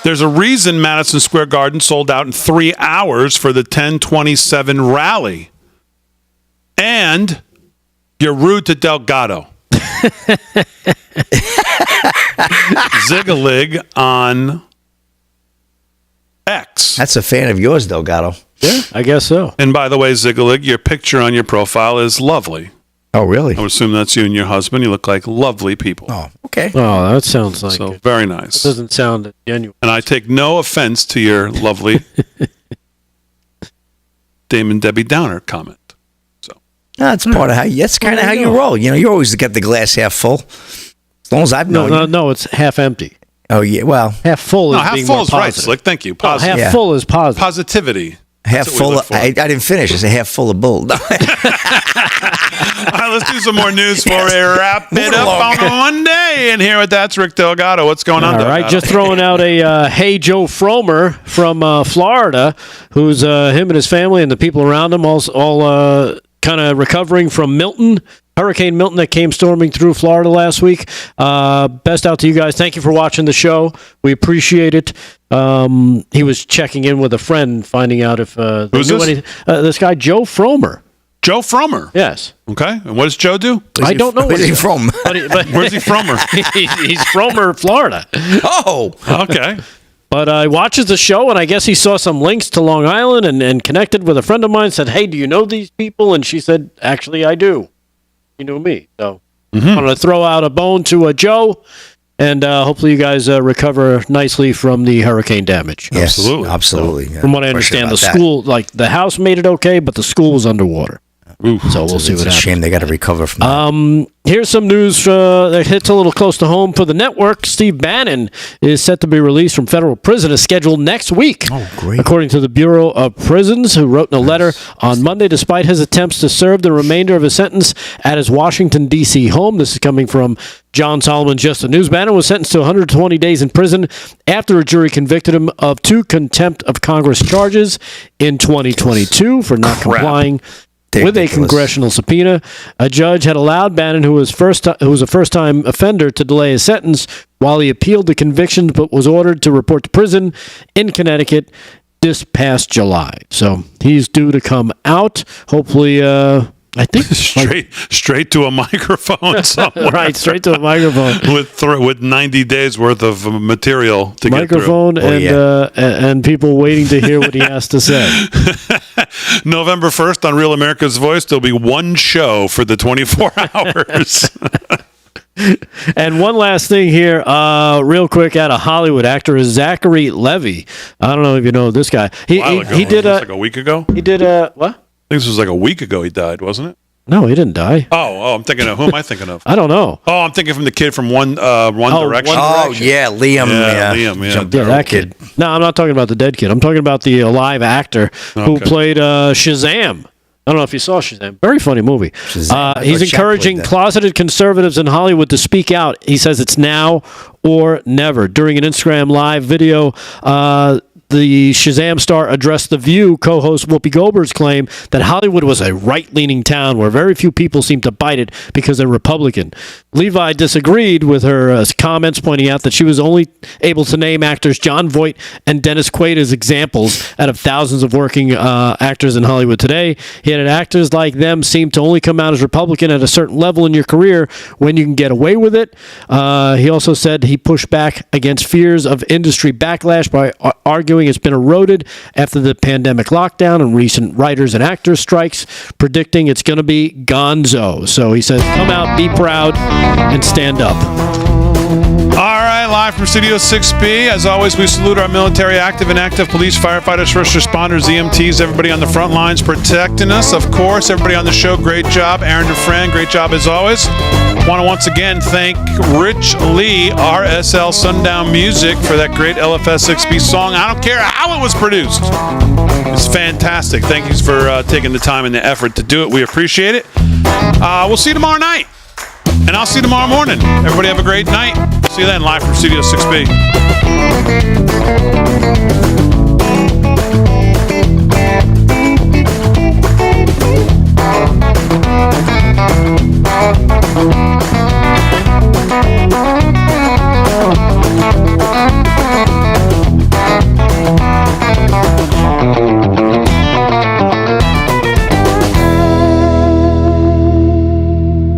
There's a reason Madison Square Garden sold out in 3 hours for the 10/27 rally. And you're rude to Delgado. Zigalig on X. That's a fan of yours, Delgado. Yeah, I guess so. And by the way, Zigalig, your picture on your profile is lovely. Oh, really? I would assume that's you and your husband. You look like lovely people. Oh, okay. Oh, that sounds like So it. very nice. It doesn't sound genuine. And I take no offense to your lovely Damon Debbie Downer comment. That's part of how. That's kind of how you roll. You know, you always get the glass half full. As long as I've known you. No, it's half empty. Oh yeah, well, half full is No, half being full more is right, positive. Slick. Thank you. No, Positive. half full is positive. Positivity. half That's what we full. look for. I didn't finish. It's a half full of bull. All right, let's do some more news for a wrap it up along. on Monday. And here with that's Rick Delgado. What's going on, All Delgado? right, just throwing out a hey Joe Fromer from Florida, who's him and his family and the people around him all kind of recovering from Hurricane Milton that came storming through Florida last week. Best out to you guys. Thank you for watching the show. We appreciate it. He was checking in with a friend, finding out if they Who's knew this? anything. This guy, Joe Fromer. Joe Frommer. Yes. Okay. And what does Joe do? I don't know. Where's he from? But Where's he from? He's Fromer, Florida. Oh, okay. But he watches the show, and I guess he saw some links to Long Island and connected with a friend of mine, said, hey, do you know these people? And she said, actually, I do. He knew me. So I'm going to throw out a bone to Joe, and hopefully you guys recover nicely from the hurricane damage. yes, absolutely. Yeah. From what I No question understand, the about that. school, like the house made it okay, but the school was underwater. So we'll see It's what a happens. shame they got to recover from that. Here's some news that hits a little close to home for the network. Steve Bannon is set to be released from federal prison, is scheduled next week. Oh, great. According to the Bureau of Prisons, who wrote in a letter on Monday, despite his attempts to serve the remainder of his sentence at his Washington, D.C. home. This is coming from John Solomon, Just the News. Bannon was sentenced to 120 days in prison after a jury convicted him of 2 contempt of Congress charges in 2022 for not complying with a Ridiculous. congressional subpoena. A judge had allowed Bannon, who was a first-time offender, to delay his sentence while he appealed the convictions, but was ordered to report to prison in Connecticut this past July. So he's due to come out. Hopefully, I think straight to a microphone somewhere. right, straight to a microphone with 90 days worth of material to microphone get through. and people waiting to hear what he has to say. November 1st on Real America's Voice, there'll be one show for the 24 hours. And one last thing here, real quick, out of Hollywood, actor Zachary Levi. I don't know if you know this guy. He did like a week ago. He did what? I think this was like a week ago he died, wasn't it? No, he didn't die. Oh, I'm thinking of, who am I thinking of? I don't know. Oh, I'm thinking from the kid from One Direction. Oh, yeah, Liam. Liam, yeah. Yeah, that kid. No, I'm not talking about the dead kid. I'm talking about the alive actor who played Shazam. I don't know if you saw Shazam. Very funny movie. He's encouraging closeted conservatives in Hollywood to speak out. He says it's now or never. During an Instagram live video, the Shazam star addressed The View co-host Whoopi Goldberg's claim that Hollywood was a right-leaning town where very few people seem to bite it because they're Republican. Levi disagreed with her comments, pointing out that she was only able to name actors Jon Voight and Dennis Quaid as examples out of thousands of working actors in Hollywood today. He added, actors like them seem to only come out as Republican at a certain level in your career when you can get away with it. He also said he pushed back against fears of industry backlash by arguing it's been eroded after the pandemic lockdown and recent writers and actors strikes, predicting it's going to be gonzo. So he says, come out, be proud, and stand up. All right, live from Studio 6B. As always, we salute our military, active and active police, firefighters, first responders, EMTs, everybody on the front lines protecting us. Of course, everybody on the show, great job. Aaron DeFran, great job as always. Want to once again thank Rich Lee, RSL Sundown Music, for that great LFS6B song. I don't care how it was produced. It's fantastic. Thank you for taking the time and the effort to do it. We appreciate it. We'll see you tomorrow night. And I'll see you tomorrow morning. Everybody have a great night. See you then, live from Studio 6B.